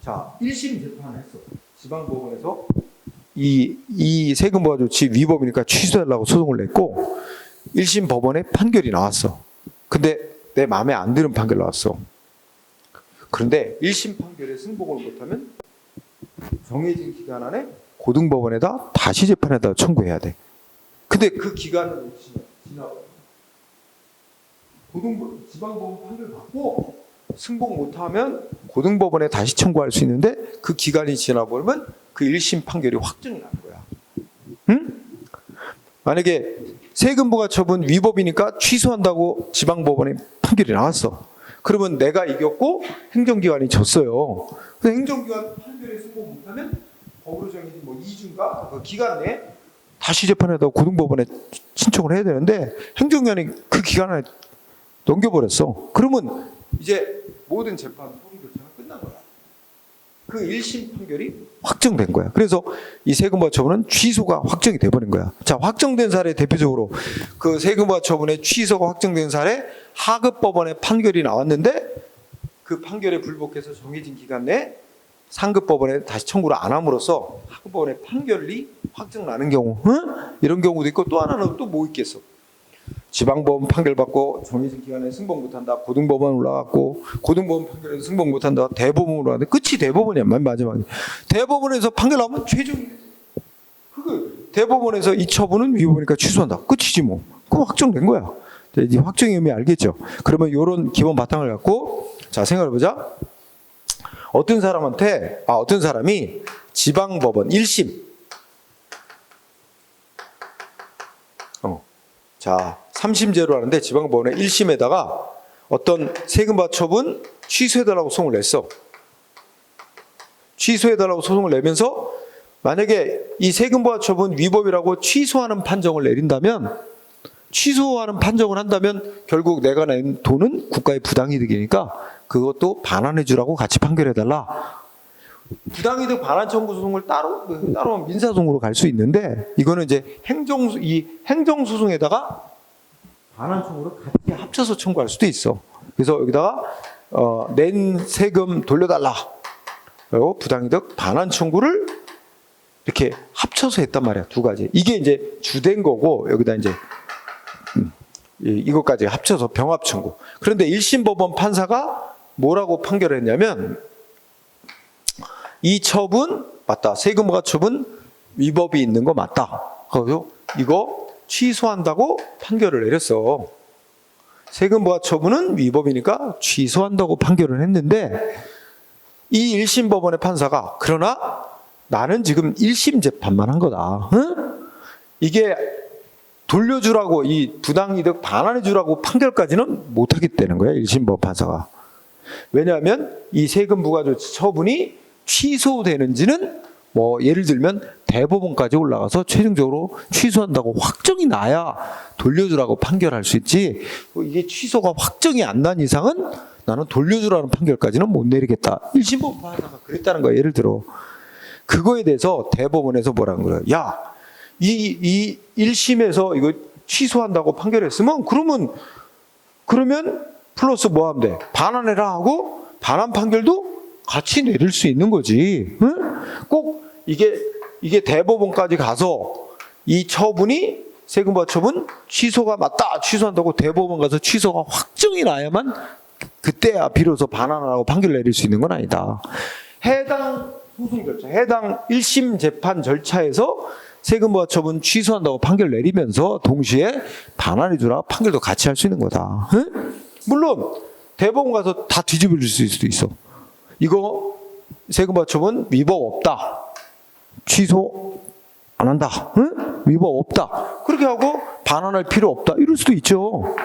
자, 1심 재판을 했어. 지방법원에서 이 세금부과 조치 위법이니까 취소하려고 소송을 냈고 1심 법원에 판결이 나왔어. 근데 내 마음에 안 드는 판결 나왔어. 그런데 1심 판결에 승복을 못하면 정해진 기간 안에 고등법원에다 다시 재판에다 청구해야 돼. 근데 그 기간은 지나고 지방법원 판결 받고 승복 못하면 고등법원에 다시 청구할 수 있는데 그 기간이 지나버리면 그 1심 판결이 확정이 나는 거야. 응? 만약에 세금부가처분 위법이니까 취소한다고 지방법원에 판결이 나왔어. 그러면 내가 이겼고 행정기관이 졌어요. 그래서 행정기관 판결에 승복 못하면 법으로 정해진 뭐 2주인가 그 기간 내에 다시 재판에다 고등법원에 신청을 해야 되는데 행정기관이 그 기간 안에 넘겨버렸어. 그러면 이제 모든 재판 소송 절차가 끝난 거야. 그 1심 판결이 확정된 거야. 그래서 이 세금부가 처분은 취소가 확정이 돼버린 거야. 자, 확정된 사례 대표적으로 그 세금부가 처분의 취소가 확정된 사례 하급법원의 판결이 나왔는데 그 판결에 불복해서 정해진 기간 내에 상급법원에 다시 청구를 안 함으로써 하급법원의 판결이 확정나는 경우, 응? 이런 경우도 있고 또 하나는 또 뭐 있겠어? 지방법원 판결 받고 정해진 기간에 승복 못한다. 고등법원 올라갔고 고등법원 판결에서 승복 못한다. 대법원 올라갔는데 끝이 대법원이야. 맨 마지막에. 대법원에서 판결 나오면 최종이 그 대법원에서 이 처분은 위법이니까 취소한다. 끝이지 뭐. 그럼 확정된 거야. 이제 확정의 의미 알겠죠? 그러면 이런 기본 바탕을 갖고 자 생각해보자. 어떤 사람이 지방법원 1심 자 3심제로 하는데 지방법원의 1심에다가 어떤 세금과 처분 취소해달라고 소송을 냈어. 취소해달라고 소송을 내면서 만약에 이 세금과 처분 위법이라고 취소하는 판정을 내린다면 취소하는 판정을 한다면 결국 내가 낸 돈은 국가의 부당이득이니까 그것도 반환해 주라고 같이 판결해달라. 부당이득 반환 청구 소송을 따로 민사소송으로 갈 수 있는데 이거는 이제 행정소송에다가 반환 청구를 같이 합쳐서 청구할 수도 있어. 그래서 여기다가 낸 세금 돌려달라. 그리고 부당이득 반환 청구를 이렇게 합쳐서 했단 말이야. 두 가지. 이게 이제 주된 거고 여기다 이제 이것까지 합쳐서 병합 청구. 그런데 1심 법원 판사가 뭐라고 판결했냐면 이 처분 맞다. 세금부가 처분 위법이 있는 거 맞다. 그래서 이거 취소한다고 판결을 내렸어. 세금부가 처분은 위법이니까 취소한다고 판결을 했는데 이 1심 법원의 판사가 그러나 나는 지금 1심 재판만 한 거다. 응? 이게 돌려주라고 이 부당이득 반환해주라고 판결까지는 못하겠다는 거야. 1심 법원 판사가. 왜냐하면 이 세금 부과조치 처분이 취소되는지는 뭐 예를 들면 대법원까지 올라가서 최종적으로 취소한다고 확정이 나야 돌려주라고 판결할 수 있지. 이게 취소가 확정이 안 난 이상은 나는 돌려주라는 판결까지는 못 내리겠다. 1심 법원 판사가 그랬다는 거야. 예를 들어 그거에 대해서 대법원에서 뭐라는 거야. 야, 이 1심에서 이거 취소한다고 판결했으면 그러면 플러스 뭐 하면 돼? 반환해라 하고 반환 판결도 같이 내릴 수 있는 거지. 응? 꼭 이게 대법원까지 가서 이 처분이 세금부과 처분 취소가 맞다. 취소한다고 대법원 가서 취소가 확정이 나야만 그때야 비로소 반환하라고 판결 내릴 수 있는 건 아니다. 해당 소송 절차, 해당 1심 재판 절차에서 세금부과 처분 취소한다고 판결 내리면서 동시에 반환해 주라 판결도 같이 할 수 있는 거다. 응? 물론 대법원 가서 다 뒤집어 줄 수도 있어. 이거 세금부과 처분 위법 없다. 취소 안 한다. 응? 위법 없다. 그렇게 하고 반환할 필요 없다. 이럴 수도 있죠.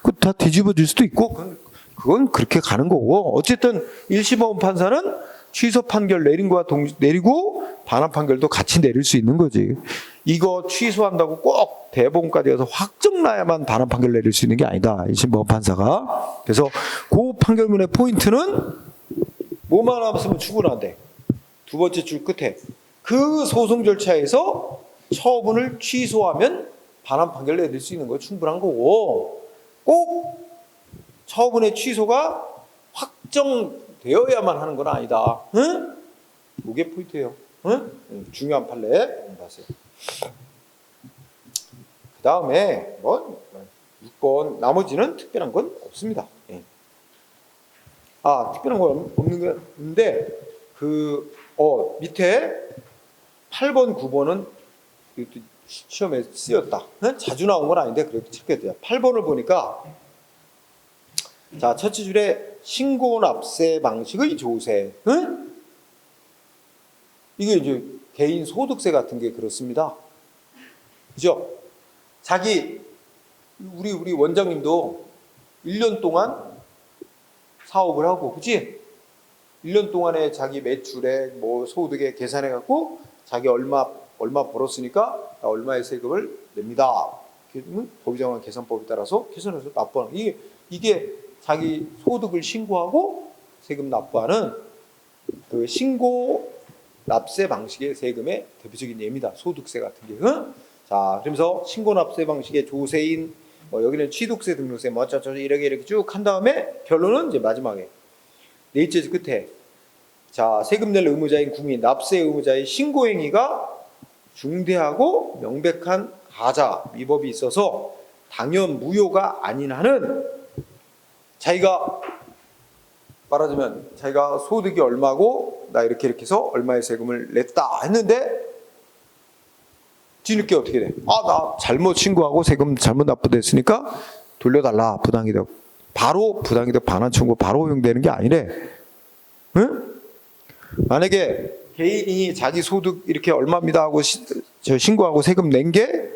그 다 뒤집어 줄 수도 있고 그건 그렇게 가는 거고 어쨌든 1심 법원 판사는 취소 판결 내리고 반환 판결도 같이 내릴 수 있는 거지. 이거 취소한다고 꼭 대법원까지 가서 확정 나야만 반환 판결 내릴 수 있는 게 아니다. 1심 법원 판사가. 그래서 그 판결문의 포인트는 뭐만 없으면 충분한데 두 번째 줄 끝에 그 소송 절차에서 처분을 취소하면 반환 판결 내릴 수 있는 거 충분한 거고 꼭 처분의 취소가 확정되어야만 하는 건 아니다. 응? 그게 포인트예요. 응? 중요한 판례 봤어요. 그 다음에 6번 나머지는 특별한 건 없습니다. 예. 특별한 건 없는데 밑에 8번, 9번은 시험에 쓰였다. 자주 나온 건 아닌데 그래도 찾게 돼요. 8번을 보니까 자, 첫째 줄에 신고납세 방식의 조세. 응? 이게 이제 개인 소득세 같은 게 그렇습니다. 그죠? 우리 원장님도 1년 동안 사업을 하고, 그치? 1년 동안에 자기 매출액, 뭐 소득에 계산해갖고 자기 얼마 벌었으니까 얼마의 세금을 냅니다. 법이 정한 계산법에 따라서 계산해서 납부하는 이게 자기 소득을 신고하고 세금 납부하는 그 신고 납세 방식의 세금의 대표적인 예입니다. 소득세 같은 게. 응? 자, 그러면서 신고 납세 방식의 조세인 뭐 여기는 취득세, 등록세 뭐 어쩌고 이렇게 쭉 한 다음에 결론은 이제 마지막에 네 번째 끝에 자, 세금 낼 의무자인 국민, 납세 의무자의 신고 행위가 중대하고 명백한 하자, 위법이 있어서 당연 무효가 아닌 한은 자기가 말하자면 자기가 소득이 얼마고 나 이렇게 해서 얼마의 세금을 냈다 했는데 뒤늦게 어떻게 돼? 아, 나 잘못 신고하고 세금 잘못 납부됐으니까 돌려달라. 부당이득. 바로 부당이득 반환 청구 바로 허용되는 게 아니래. 응? 만약에 개인이 자기 소득 이렇게 얼마입니다 하고 신고하고 세금 낸 게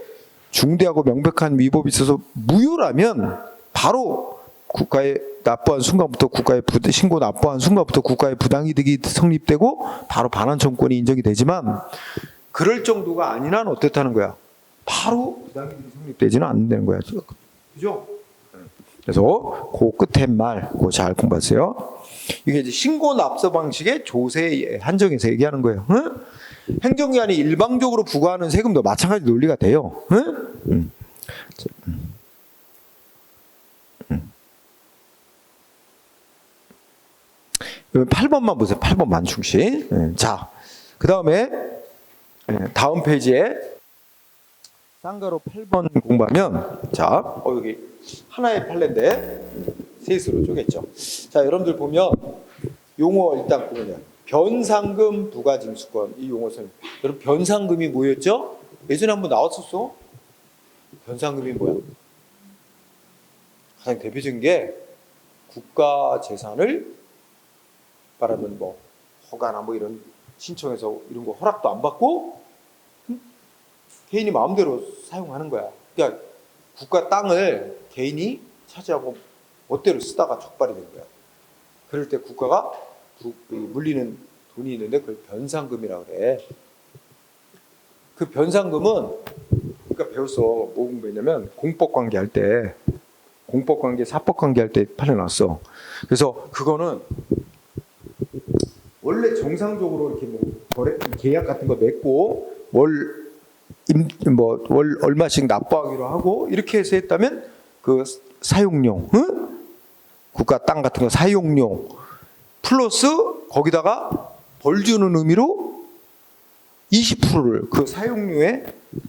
중대하고 명백한 위법이 있어서 무효라면 바로 국가에 납부한 순간부터 신고 납부한 순간부터 국가의 부당이득이 성립되고 바로 반환 청구권이 인정이 되지만 그럴 정도가 아닌 한 어떻다는 거야? 바로 부당이득이 성립되지는 않는다는 거야. 그죠? 그래서 그 끝에 말 그거 잘 공부하세요. 이게 이제 신고 납세 방식의 조세 한정에서 얘기하는 거예요. 응? 행정기관이 일방적으로 부과하는 세금도 마찬가지 논리가 돼요. 응? 8번만 보세요. 8번 만충씨. 자, 그 다음에 다음 페이지에 쌍가로 8번 공부하면 자, 여기 하나의 판례인데 셋으로 쪼갰죠. 자, 여러분들 보면 용어 일단 보면 변상금 부가징수권 이 용어 설명. 여러분 변상금이 뭐였죠? 예전에 한번 나왔었어. 변상금이 뭐야? 가장 대표적인 게 국가 재산을 말하면 뭐 허가나 뭐 이런 신청해서 이런 거 허락도 안 받고 개인이 마음대로 사용하는 거야. 그러니까 국가 땅을 개인이 차지하고 멋대로 쓰다가 적발이 된 거야. 그럴 때 국가가 물리는 돈이 있는데 그걸 변상금이라고 그래. 그 변상금은 우리가 배웠어. 뭐 공부했냐면 공법관계 할 때 공법관계, 사법관계 할 때 팔려놨어. 그래서 그거는 원래 정상적으로 이렇게 뭐 거래 계약 같은 거 맺고 월 얼마씩 납부하기로 하고 이렇게 해서 했다면 그 사용료, 응? 국가 땅 같은 거 사용료 플러스 거기다가 벌 주는 의미로 20%를 그 사용료에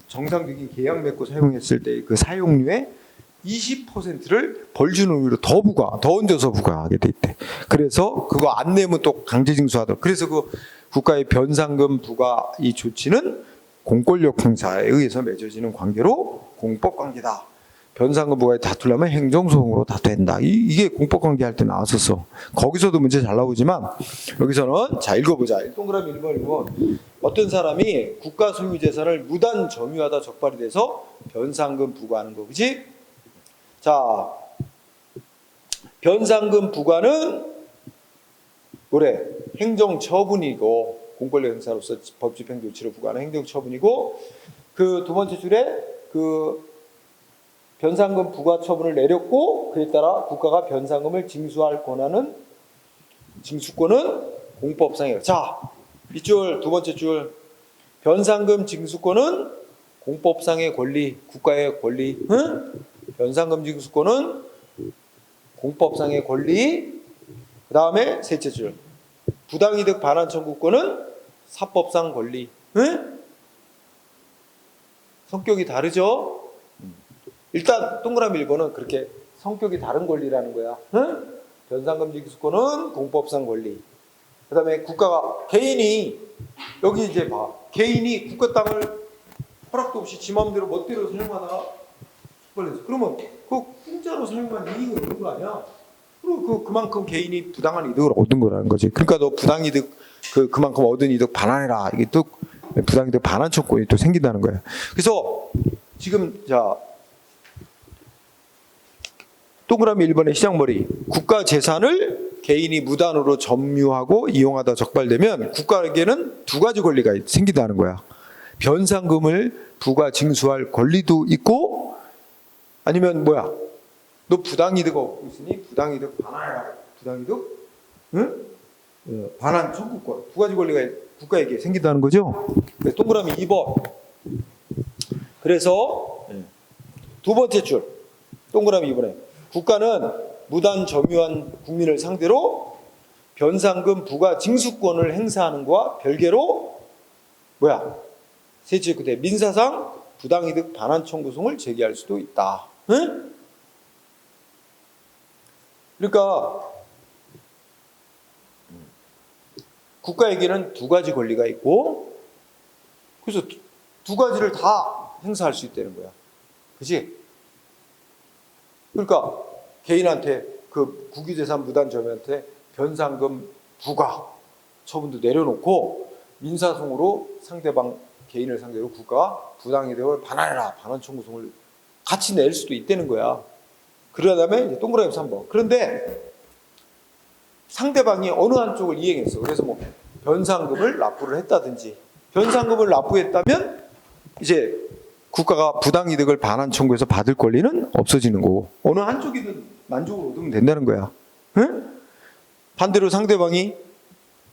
정상적인 계약 맺고 사용했을 때 그 사용료에 20%를 벌 주는 의미로 더 얹어서 부과하게 돼 있대. 그래서 그거 안 내면 또 강제징수하도록. 그래서 그 국가의 변상금 부과 이 조치는 공권력 행사에 의해서 맺어지는 관계로 공법관계다. 변상금 부과에 다투려면 행정소송으로 다투된다. 이게 공법관계 할 때 나왔었어. 거기서도 문제 잘 나오지만 여기서는 자 읽어보자. 동그라미 1번 1번. 어떤 사람이 국가 소유 재산을 무단 점유하다 적발이 돼서 변상금 부과하는 거, 그렇지? 자, 변상금 부과는 뭐래? 행정처분이고 공권력 행사로서 법집행 조치로 부과하는 행정처분이고 그 두 번째 줄에 그 변상금 부과 처분을 내렸고 그에 따라 국가가 변상금을 징수할 권한은 징수권은 공법상이에요. 자, 이줄 두 번째 줄 변상금 징수권은 공법상의 권리, 국가의 권리. 응? 변상금 징수권은 공법상의 권리. 그 다음에 셋째 줄 부당이득 반환 청구권은 사법상 권리. 응? 성격이 다르죠? 일단 동그라미 1번은 그렇게 성격이 다른 권리라는 거야. 응? 변상금 징수권은 공법상 권리. 그 다음에 국가가 개인이 여기 이제 봐. 개인이 국가 땅을 허락도 없이 지 마음대로 멋대로 사용하다가 그러면 그 공짜로 사용한 이익은 있는 거 아니야? 그리고 그만큼 개인이 부당한 이득을 얻은 거라는 거지. 그러니까 너 부당이득 그만큼 얻은 이득 반환해라. 이게 또 부당이득 반환 청구권이 또 생긴다는 거야. 그래서 지금 자 동그라미 1번의 시작머리. 국가 재산을 개인이 무단으로 점유하고 이용하다 적발되면 국가에게는 두 가지 권리가 생긴다는 거야. 변상금을 부과 징수할 권리도 있고 아니면 뭐야? 너 부당이득 얻고 있으니 부당이득 반환해라. 부당이득 응? 반환 청구권. 두 가지 권리가 국가에게 생긴다는 거죠. 동그라미 2번. 그래서 두 번째 줄 동그라미 2번에 국가는 무단 점유한 국민을 상대로 변상금 부과 징수권을 행사하는 것과 별개로 뭐야? 셋째 끝에 민사상 부당이득 반환 청구송을 제기할 수도 있다. 응? 그러니까 국가에게는 두 가지 권리가 있고 그래서 두 가지를 다 행사할 수 있다는 거야. 그치? 그러니까 개인한테 그 국유재산 무단 점유한테 변상금 부과 처분도 내려놓고 민사송으로 상대방 개인을 상대로 국가가 부당이득을 반환해라. 반환 청구송을 같이 낼 수도 있다는 거야. 그러다음에 이제 동그라미 3번. 그런데 상대방이 어느 한쪽을 이행했어. 그래서 뭐 변상금을 납부를 했다든지 변상금을 납부했다면 이제 국가가 부당이득을 반환 청구해서 받을 권리는 없어지는 거고 어느 한쪽이든 만족을 얻으면 된다는 거야. 응? 반대로 상대방이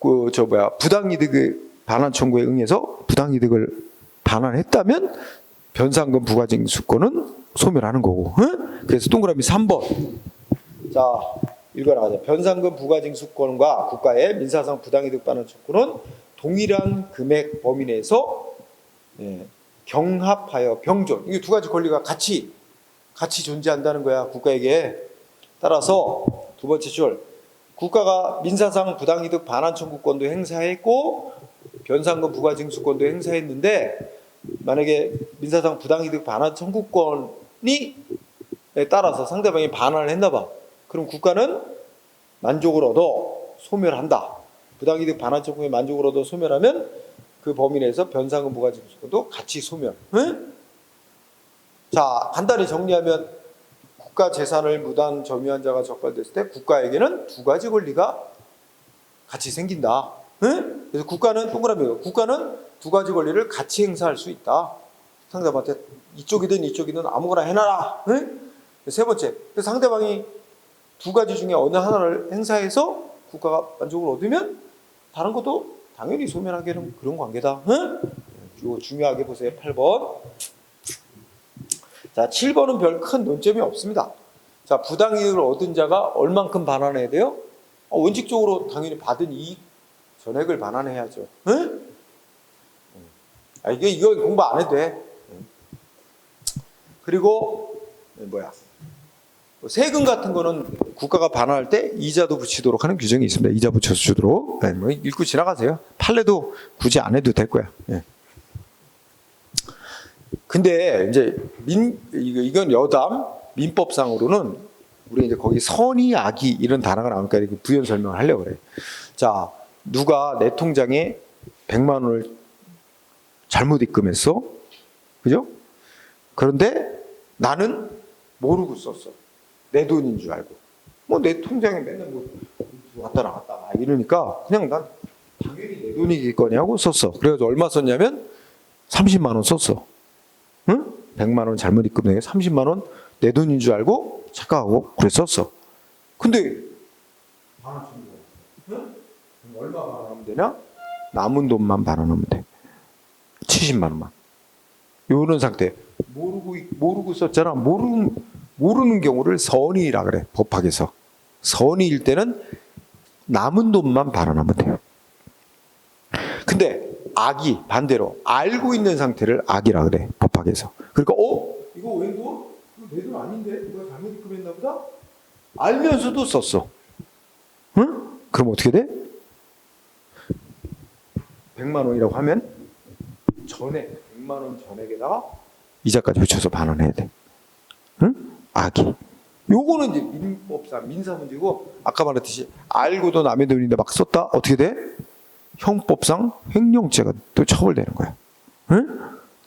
부당이득의 반환 청구에 응해서 부당이득을 반환했다면 변상금 부과징수권은 소멸하는 거고. 응? 그래서 동그라미 3번. 자, 읽어나가자. 변상금 부과징수권과 국가의 민사상 부당이득 반환 청구는 동일한 금액 범위 내에서 경합하여 병존. 이게 두 가지 권리가 같이 존재한다는 거야. 국가에게. 따라서 두 번째 줄. 국가가 민사상 부당이득 반환 청구권도 행사했고 변상금 부과징수권도 행사했는데 만약에 민사상 부당이득 반환 청구권이 따라서 상대방이 반환을 했나 봐. 그럼 국가는 만족을 얻어 소멸한다. 부당이득 반환 청구에 만족을 얻어 소멸하면 그 범위 내에서 변상금 부과징수권도 같이 소멸. 응? 자, 간단히 정리하면 국가 재산을 무단 점유한 자가 적발됐을 때 국가에게는 두 가지 권리가 같이 생긴다. 응? 그래서 국가는 동그라미예요. 국가는 두 가지 권리를 같이 행사할 수 있다. 상대방한테 이쪽이든 아무거나 해놔라. 응? 세 번째, 상대방이 두 가지 중에 어느 하나를 행사해서 국가가 만족을 얻으면 다른 것도 당연히 소멸하게 하는 그런 관계다. 응? 이거 중요하게 보세요. 8번. 자, 7번은 별 큰 논점이 없습니다. 자, 부당이익을 얻은 자가 얼만큼 반환해야 돼요? 원칙적으로 당연히 받은 이익 전액을 반환해야죠. 응? 이거 공부 안 해도 돼. 그리고 세금 같은 거는 국가가 반환할 때 이자도 붙이도록 하는 규정이 있습니다. 이자 붙여서 주도록. 읽고 지나가세요. 판례도 굳이 안 해도 될 거야. 근데 이제 이건 여담 민법상으로는 우리 이제 거기 선의 악의 이런 단어가 나오니까 이렇게 부연 설명을 하려고 그래. 자, 누가 내 통장에 100만 원을 잘못 입금했어, 그죠? 그런데 나는 모르고 썼어. 내 돈인 줄 알고. 뭐 내 통장에 맨날 뭐 왔다 나갔다 이러니까 그냥 난 당연히 내 돈이겠거니 하고 썼어. 그래가지고 얼마 썼냐면 30만 원 썼어. 응? 100만 원 잘못 입금해 30만 원 내 돈인 줄 알고 착각하고 그래 썼어. 근데 응? 얼마 반환하면 되냐? 남은 돈만 반환하면 돼. 70만 원만. 요런 상태. 모르고 썼잖아. 모르는 경우를 선의라 그래. 법학에서. 선의일 때는 남은 돈만 반환하면 돼요. 근데 악이 반대로 알고 있는 상태를 악이라 그래. 법학에서. 그러니까 이거 웬 돈? 이거 내 돈 아닌데? 누가 잘못 입금했나 보다? 알면서도 썼어. 응? 그럼 어떻게 돼? 100만 원이라고 하면 전액 100만 원 전액에다가 이자까지 붙여서 반환해야 돼. 응? 악이. 요거는 이제 민법상 민사 문제고, 아까 말했듯이 알고도 남의 돈인데 막 썼다 어떻게 돼? 형법상 횡령죄가 또 처벌되는 거야. 응?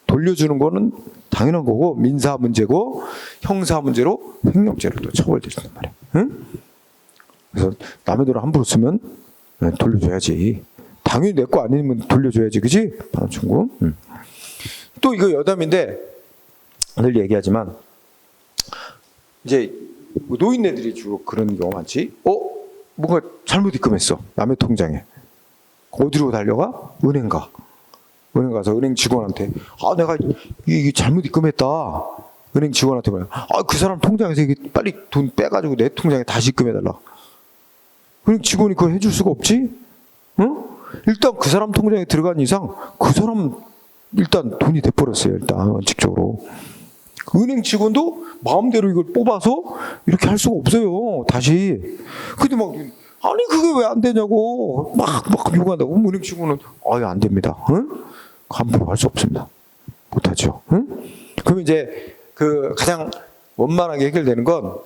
돌려주는 거는 당연한 거고 민사 문제고, 형사 문제로 횡령죄로 또 처벌된단 말이야. 응? 그래서 남의 돈을 함부로 쓰면 돌려줘야지. 당연히 내 거 아니면 돌려줘야지, 그지? 반환청구. 또 이거 여담인데 늘 얘기하지만, 이제 노인네들이 주로 그런 경우 많지. 뭔가 잘못 입금했어, 남의 통장에. 어디로 달려가? 은행 가서 은행 직원한테, 내가 이게 잘못 입금했다. 은행 직원한테 말이야. 그 사람 통장에서 이게 빨리 돈 빼가지고 내 통장에 다시 입금해달라. 은행 직원이 그걸 해줄 수가 없지? 응? 일단 그 사람 통장에 들어간 이상 그 사람 일단 돈이 돼버렸어요. 일단 원칙적으로. 은행 직원도 마음대로 이걸 뽑아서 이렇게 할 수가 없어요, 다시. 근데 막, 아니 그게 왜 안 되냐고 막 요구한다고. 은행 직원은 안 됩니다. 응? 함부로 할 수 없습니다. 못하죠. 응? 그럼 이제 그 가장 원만하게 해결되는 건,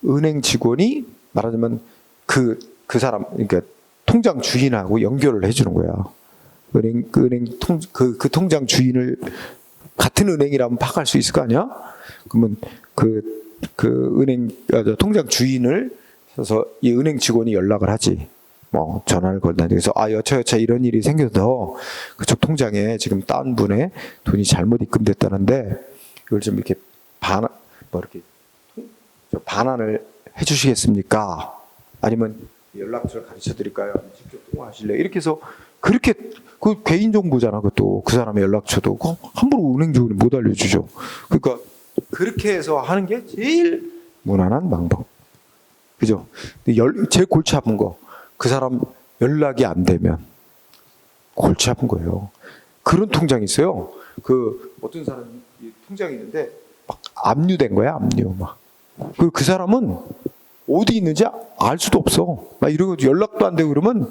은행 직원이 말하자면 그 사람, 그러니까 통장 주인하고 연결을 해주는 거야. 그 통장 주인을 같은 은행이라면 파악할 수 있을 거 아니야? 그러면 통장 주인을 해서 이 은행 직원이 연락을 하지. 뭐 전화를 걸다. 그래서 여차 이런 일이 생겨서 그쪽 통장에 지금 다운 분의 돈이 잘못 입금됐다는데 이걸 좀 이렇게 반환을 해주시겠습니까? 아니면 연락처를 가르쳐 드릴까요? 직접 통화하실래요? 이렇게 해서, 그렇게 그 개인정보잖아. 그것도 그 사람의 연락처도 함부로 은행 직원이 못 알려주죠. 그러니까 그렇게 해서 하는 게 제일 무난한 방법. 그죠? 제일 골치 아픈 거, 그 사람 연락이 안 되면 골치 아픈 거예요. 그런 통장이 있어요. 어떤 사람 통장이 있는데 막 압류된 거야, 압류 막. 그리고 그 사람은 어디 있는지 알 수도 없어. 막 이러고 연락도 안 되고 그러면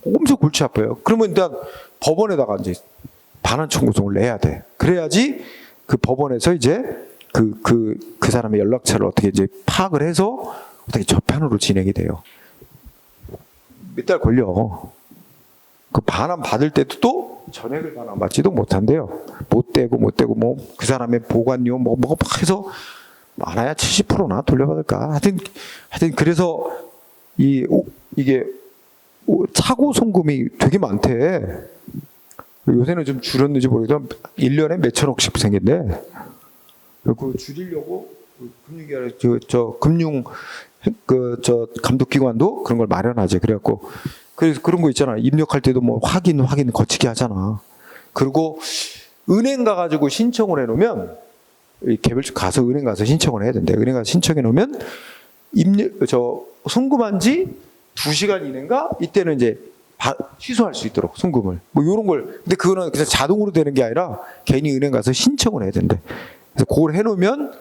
엄청 골치 아파요. 그러면 일단 법원에다가 이제 반환 청구송을 내야 돼. 그래야지 그 법원에서 이제 그 사람의 연락처를 어떻게 이제 파악을 해서 어떻게 저편으로 진행이 돼요. 몇 달 걸려. 그 반환 받을 때도 또 전액을 반환 받지도 못한대요. 못 되고 뭐 그 사람의 보관료 뭐 막 해서 많아야 70%나 돌려받을까. 하여튼 그래서 이게 차고 송금이 되게 많대. 요새는 좀 줄었는지 모르겠지만 1년에 몇천억씩 생긴대. 그 줄이려고 금융기관 감독기관도 그런 걸 마련하지. 그래갖고 그래서 그런 거 있잖아. 입력할 때도 뭐 확인 거치게 하잖아. 그리고 은행 가가지고 신청을 해놓으면, 개별적 가서 은행 가서 신청을 해야 된대. 은행 가서 신청해 놓으면 송금한 지 2시간 이내인가 이때는 이제 취소할 수 있도록 송금을 뭐 이런 걸. 근데 그거는 그냥 자동으로 되는 게 아니라 개인이 은행 가서 신청을 해야 된대. 그래서 그걸 해놓으면,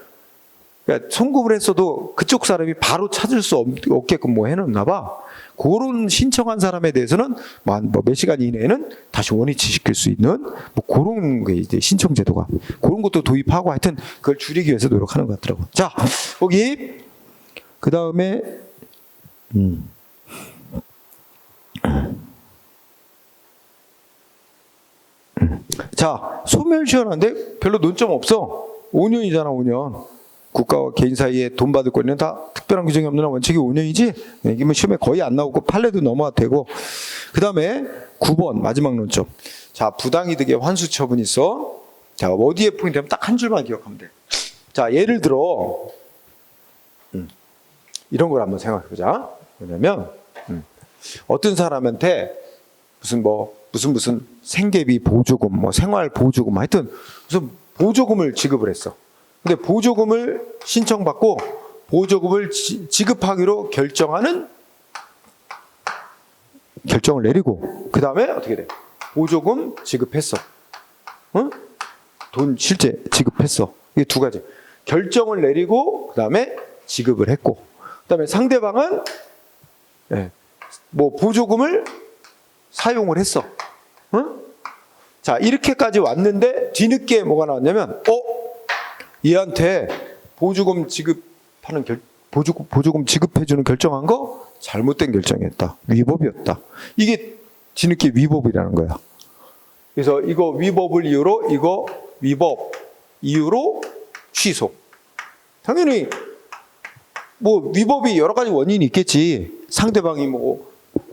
그러니까 송금을 했어도 그쪽 사람이 바로 찾을 수 없게끔 뭐 해놓나 봐. 그런 신청한 사람에 대해서는 몇 시간 이내에는 다시 원위치 시킬 수 있는 뭐 그런 게 이제 신청 제도가, 그런 것도 도입하고 하여튼 그걸 줄이기 위해서 노력하는 것 같더라고. 자, 거기 그 다음에 자, 소멸시효인데 별로 논점 없어. 5년이잖아, 5년. 국가와 개인 사이에 돈 받을 권리는 다 특별한 규정이 없는 원칙이 5년이지. 이게 뭐 시험에 거의 안 나오고 판례도 넘어가 되고. 그 다음에 9번 마지막 논점. 자, 부당이득의 환수 처분이 있어. 자, 어디에 포인트하면 딱 한 줄만 기억하면 돼. 자, 예를 들어 이런 걸 한번 생각해 보자. 뭐냐면 어떤 사람한테 무슨 생계비 보조금, 뭐 생활 보조금, 하여튼 무슨 보조금을 지급을 했어. 근데 보조금을 신청받고 보조금을 지급하기로 결정을 내리고, 그 다음에 어떻게 돼? 보조금 지급했어. 응? 돈 실제 지급했어. 이게 두 가지. 결정을 내리고 그 다음에 지급을 했고, 그 다음에 상대방은 뭐 보조금을 사용을 했어. 응? 자, 이렇게까지 왔는데 뒤늦게 뭐가 나왔냐면 얘한테 보조금 지급 하는 보조금 지급해주는 결정한 거 잘못된 결정이었다. 위법이었다. 이게 뒤늦게 위법이라는 거야. 그래서 이거 위법을 이유로 이거 위법 이유로 취소. 당연히 뭐 위법이 여러 가지 원인이 있겠지. 상대방이 뭐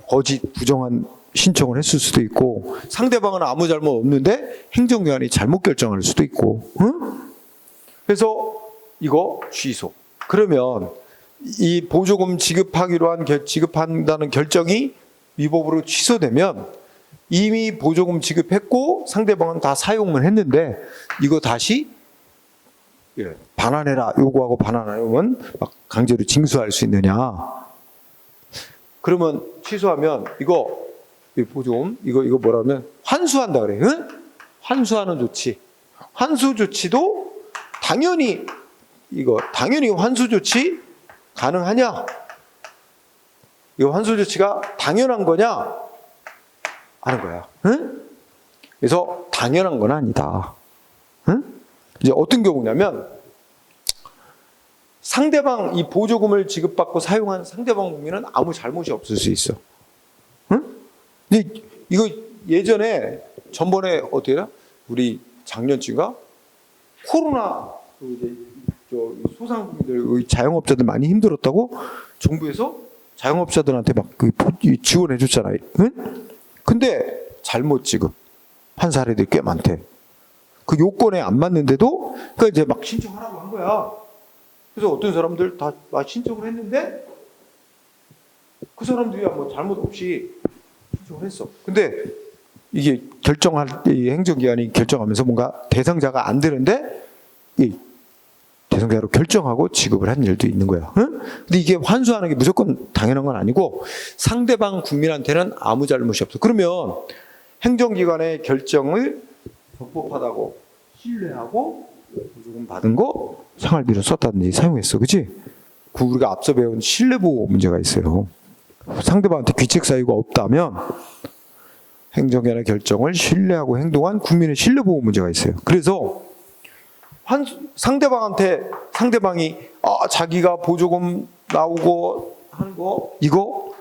거짓 부정한 신청을 했을 수도 있고, 상대방은 아무 잘못 없는데 행정기관이 잘못 결정할 수도 있고, 응? 그래서 이거 취소. 그러면 이 보조금 지급한다는 결정이 위법으로 취소되면 이미 보조금 지급했고 상대방은 다 사용을 했는데 이거 다시 반환해라 요구하고 반환하면 막 강제로 징수할 수 있느냐? 그러면 취소하면 이거 보조금 이거 뭐라면 환수한다 그래. 응? 환수하는 조치. 환수 조치도 당연히 환수 조치 가능하냐? 이거 환수 조치가 당연한 거냐? 하는 거야. 응? 그래서 당연한 건 아니다. 응? 이제 어떤 경우냐면 상대방 이 보조금을 지급받고 사용한 상대방 국민은 아무 잘못이 없을 수 있어. 응? 근데 이거 예전에 전번에 어떻게야? 우리 작년쯤가 코로나 이제 소상공인들 자영업자들 많이 힘들었다고 정부에서 자영업자들한테 막 지원해 줬잖아요. 응? 근데 잘못 지급한 사례들이 꽤 많대. 그 요건에 안 맞는데도 그러니까 이제 막 신청하라고 한 거야. 그래서 어떤 사람들 다 신청을 했는데 그 사람들이 뭐 잘못 없이 신청을 했어. 근데 이게 이 행정기관이 결정하면서 뭔가 대상자가 안 되는데 이 대상자로 결정하고 지급을 한 일도 있는 거야. 응? 근데 이게 환수하는 게 무조건 당연한 건 아니고 상대방 국민한테는 아무 잘못이 없어. 그러면 행정기관의 결정을 적법하다고 신뢰하고 보조금 받은 거 생활비로 썼다든지 사용했어. 그치? 우리가 앞서 배운 신뢰보호 문제가 있어요. 상대방한테 귀책 사유가 없다면 행정기관의 결정을 신뢰하고 행동한 국민의 신뢰보호 문제가 있어요. 그래서 상대방이 자기가 보조금 나오고 하는 거 이거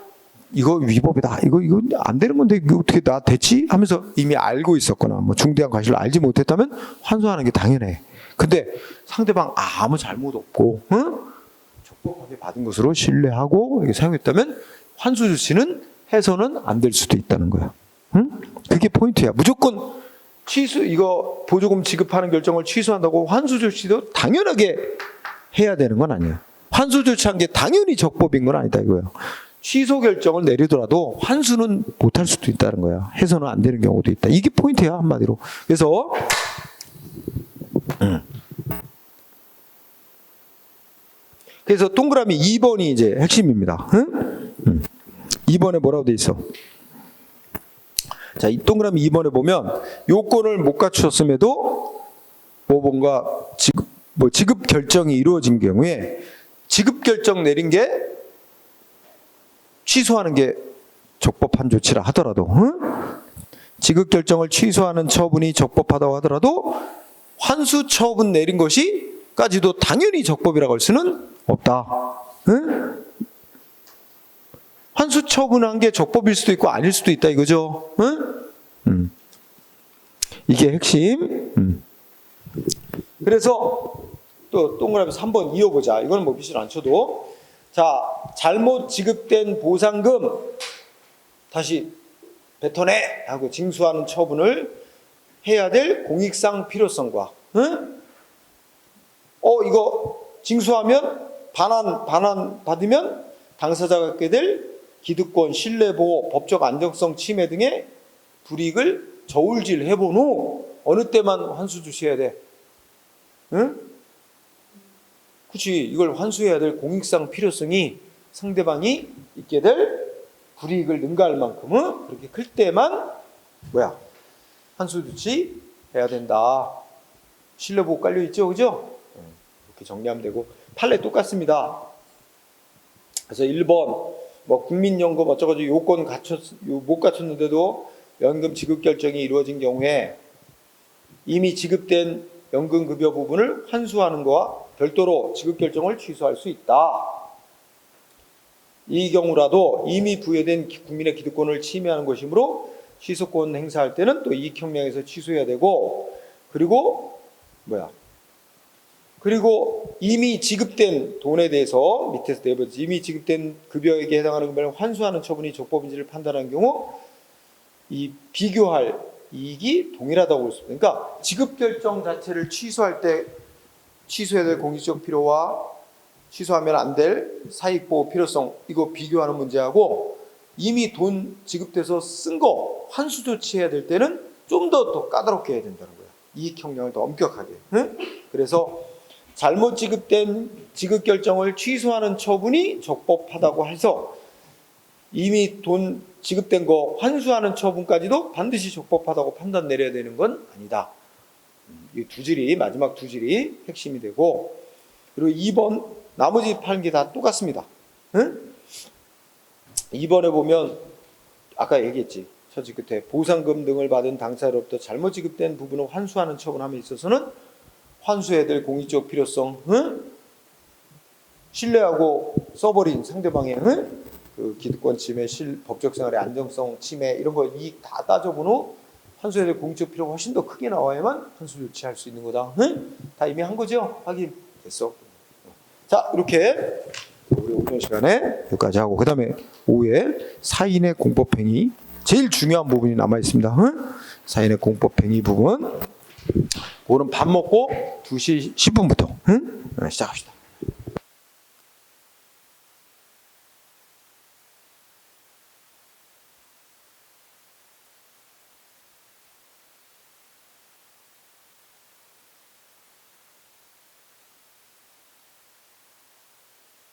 위법이다. 이거 안 되는 건데 이거 어떻게 나 됐지? 하면서 이미 알고 있었거나 뭐 중대한 과실을 알지 못했다면 환수하는 게 당연해. 근데 상대방 아무 잘못 없고 적법하게 받은 것으로 신뢰하고 사용했다면 환수 조치는 해서는 안 될 수도 있다는 거야. 응? 그게 포인트야. 무조건 이거 보조금 지급하는 결정을 취소한다고 환수 조치도 당연하게 해야 되는 건 아니야. 환수 조치한 게 당연히 적법인 건 아니다 이거예요. 취소 결정을 내리더라도 환수는 못할 수도 있다는 거야. 해서는 안 되는 경우도 있다. 이게 포인트야 한마디로. 그래서 그래서 동그라미 2번이 이제 핵심입니다. 2번에 뭐라고 돼 있어? 자, 이 동그라미 2번에 보면 요건을 못 갖추었음에도 뭔가 지급 결정이 이루어진 경우에 지급 결정 내린 게 취소하는 게 적법한 조치라 하더라도 지급 결정을 취소하는 처분이 적법하다고 하더라도 환수 처분 내린 것이까지도 당연히 적법이라고 할 수는 없다. 환수 처분한 게 적법일 수도 있고 아닐 수도 있다 이거죠. 이게 핵심. 그래서 또 동그라미 3번 이어보자. 이거는 뭐 빛을 안 쳐도. 자, 잘못 지급된 보상금 다시 뱉어내 하고 징수하는 처분을 해야 될 공익상 필요성과 이거 징수하면 반환 받으면 당사자가 갖게 될 기득권, 신뢰보호, 법적 안정성 침해 등의 불이익을 저울질해 본 후 어느 때만 환수 조치해야 돼? 응? 그치, 이걸 환수해야 될 공익상 필요성이 상대방이 있게 될 불이익을 능가할 만큼은 그렇게 클 때만 환수 조치 해야 된다. 신뢰보호 깔려있죠, 그죠? 이렇게 정리하면 되고 판례 똑같습니다. 그래서 1번 국민연금 어쩌고저쩌고 요건 못 갖췄는데도 연금 지급 결정이 이루어진 경우에 이미 지급된 연금급여 부분을 환수하는 거와 별도로 지급 결정을 취소할 수 있다. 이 경우라도 이미 부여된 국민의 기득권을 침해하는 것이므로 취소권 행사할 때는 또 이익형량에서 취소해야 되고, 그리고 이미 지급된 돈에 대해서 밑에서 내버려서 이미 지급된 급여액에 해당하는 금액을 환수하는 처분이 적법인지를 판단하는 경우 이 비교할 이익이 동일하다고 볼 수 있습니다. 그러니까 지급 결정 자체를 취소할 때 취소해야 될 공익적 필요와 취소하면 안 될 사익보호 필요성, 이거 비교하는 문제하고, 이미 돈 지급돼서 쓴 거 환수 조치해야 될 때는 좀 더 까다롭게 해야 된다는 거야. 이익 형량을 더 엄격하게. 응? 그래서 잘못 지급된 지급 결정을 취소하는 처분이 적법하다고 해서 이미 돈 지급된 거 환수하는 처분까지도 반드시 적법하다고 판단 내려야 되는 건 아니다. 이 두 줄이, 마지막 두 줄이 핵심이 되고, 그리고 2번 나머지 파는 게 다 똑같습니다. 응? 2번에 보면 아까 얘기했지. 처지 끝에 보상금 등을 받은 당사자로부터 잘못 지급된 부분을 환수하는 처분함에 있어서는 환수해야 될 공익적 필요성, 응? 신뢰하고 써버린 상대방의 그 기득권 침해, 법적 생활의 안정성 침해 이런 거 이익 다 따져본 후 환수해야 될 공익적 필요가 훨씬 더 크게 나와야만 환수 조치할 수 있는 거다. 응? 다 이미 한 거죠? 확인 됐어. 자, 이렇게 우리 오전 시간에 여기까지 하고, 그 다음에 오후에 사인의 공법행위 제일 중요한 부분이 남아 있습니다. 응? 사인의 공법행위 부분. 그거는 밥 먹고 2시 10분부터 시작합시다.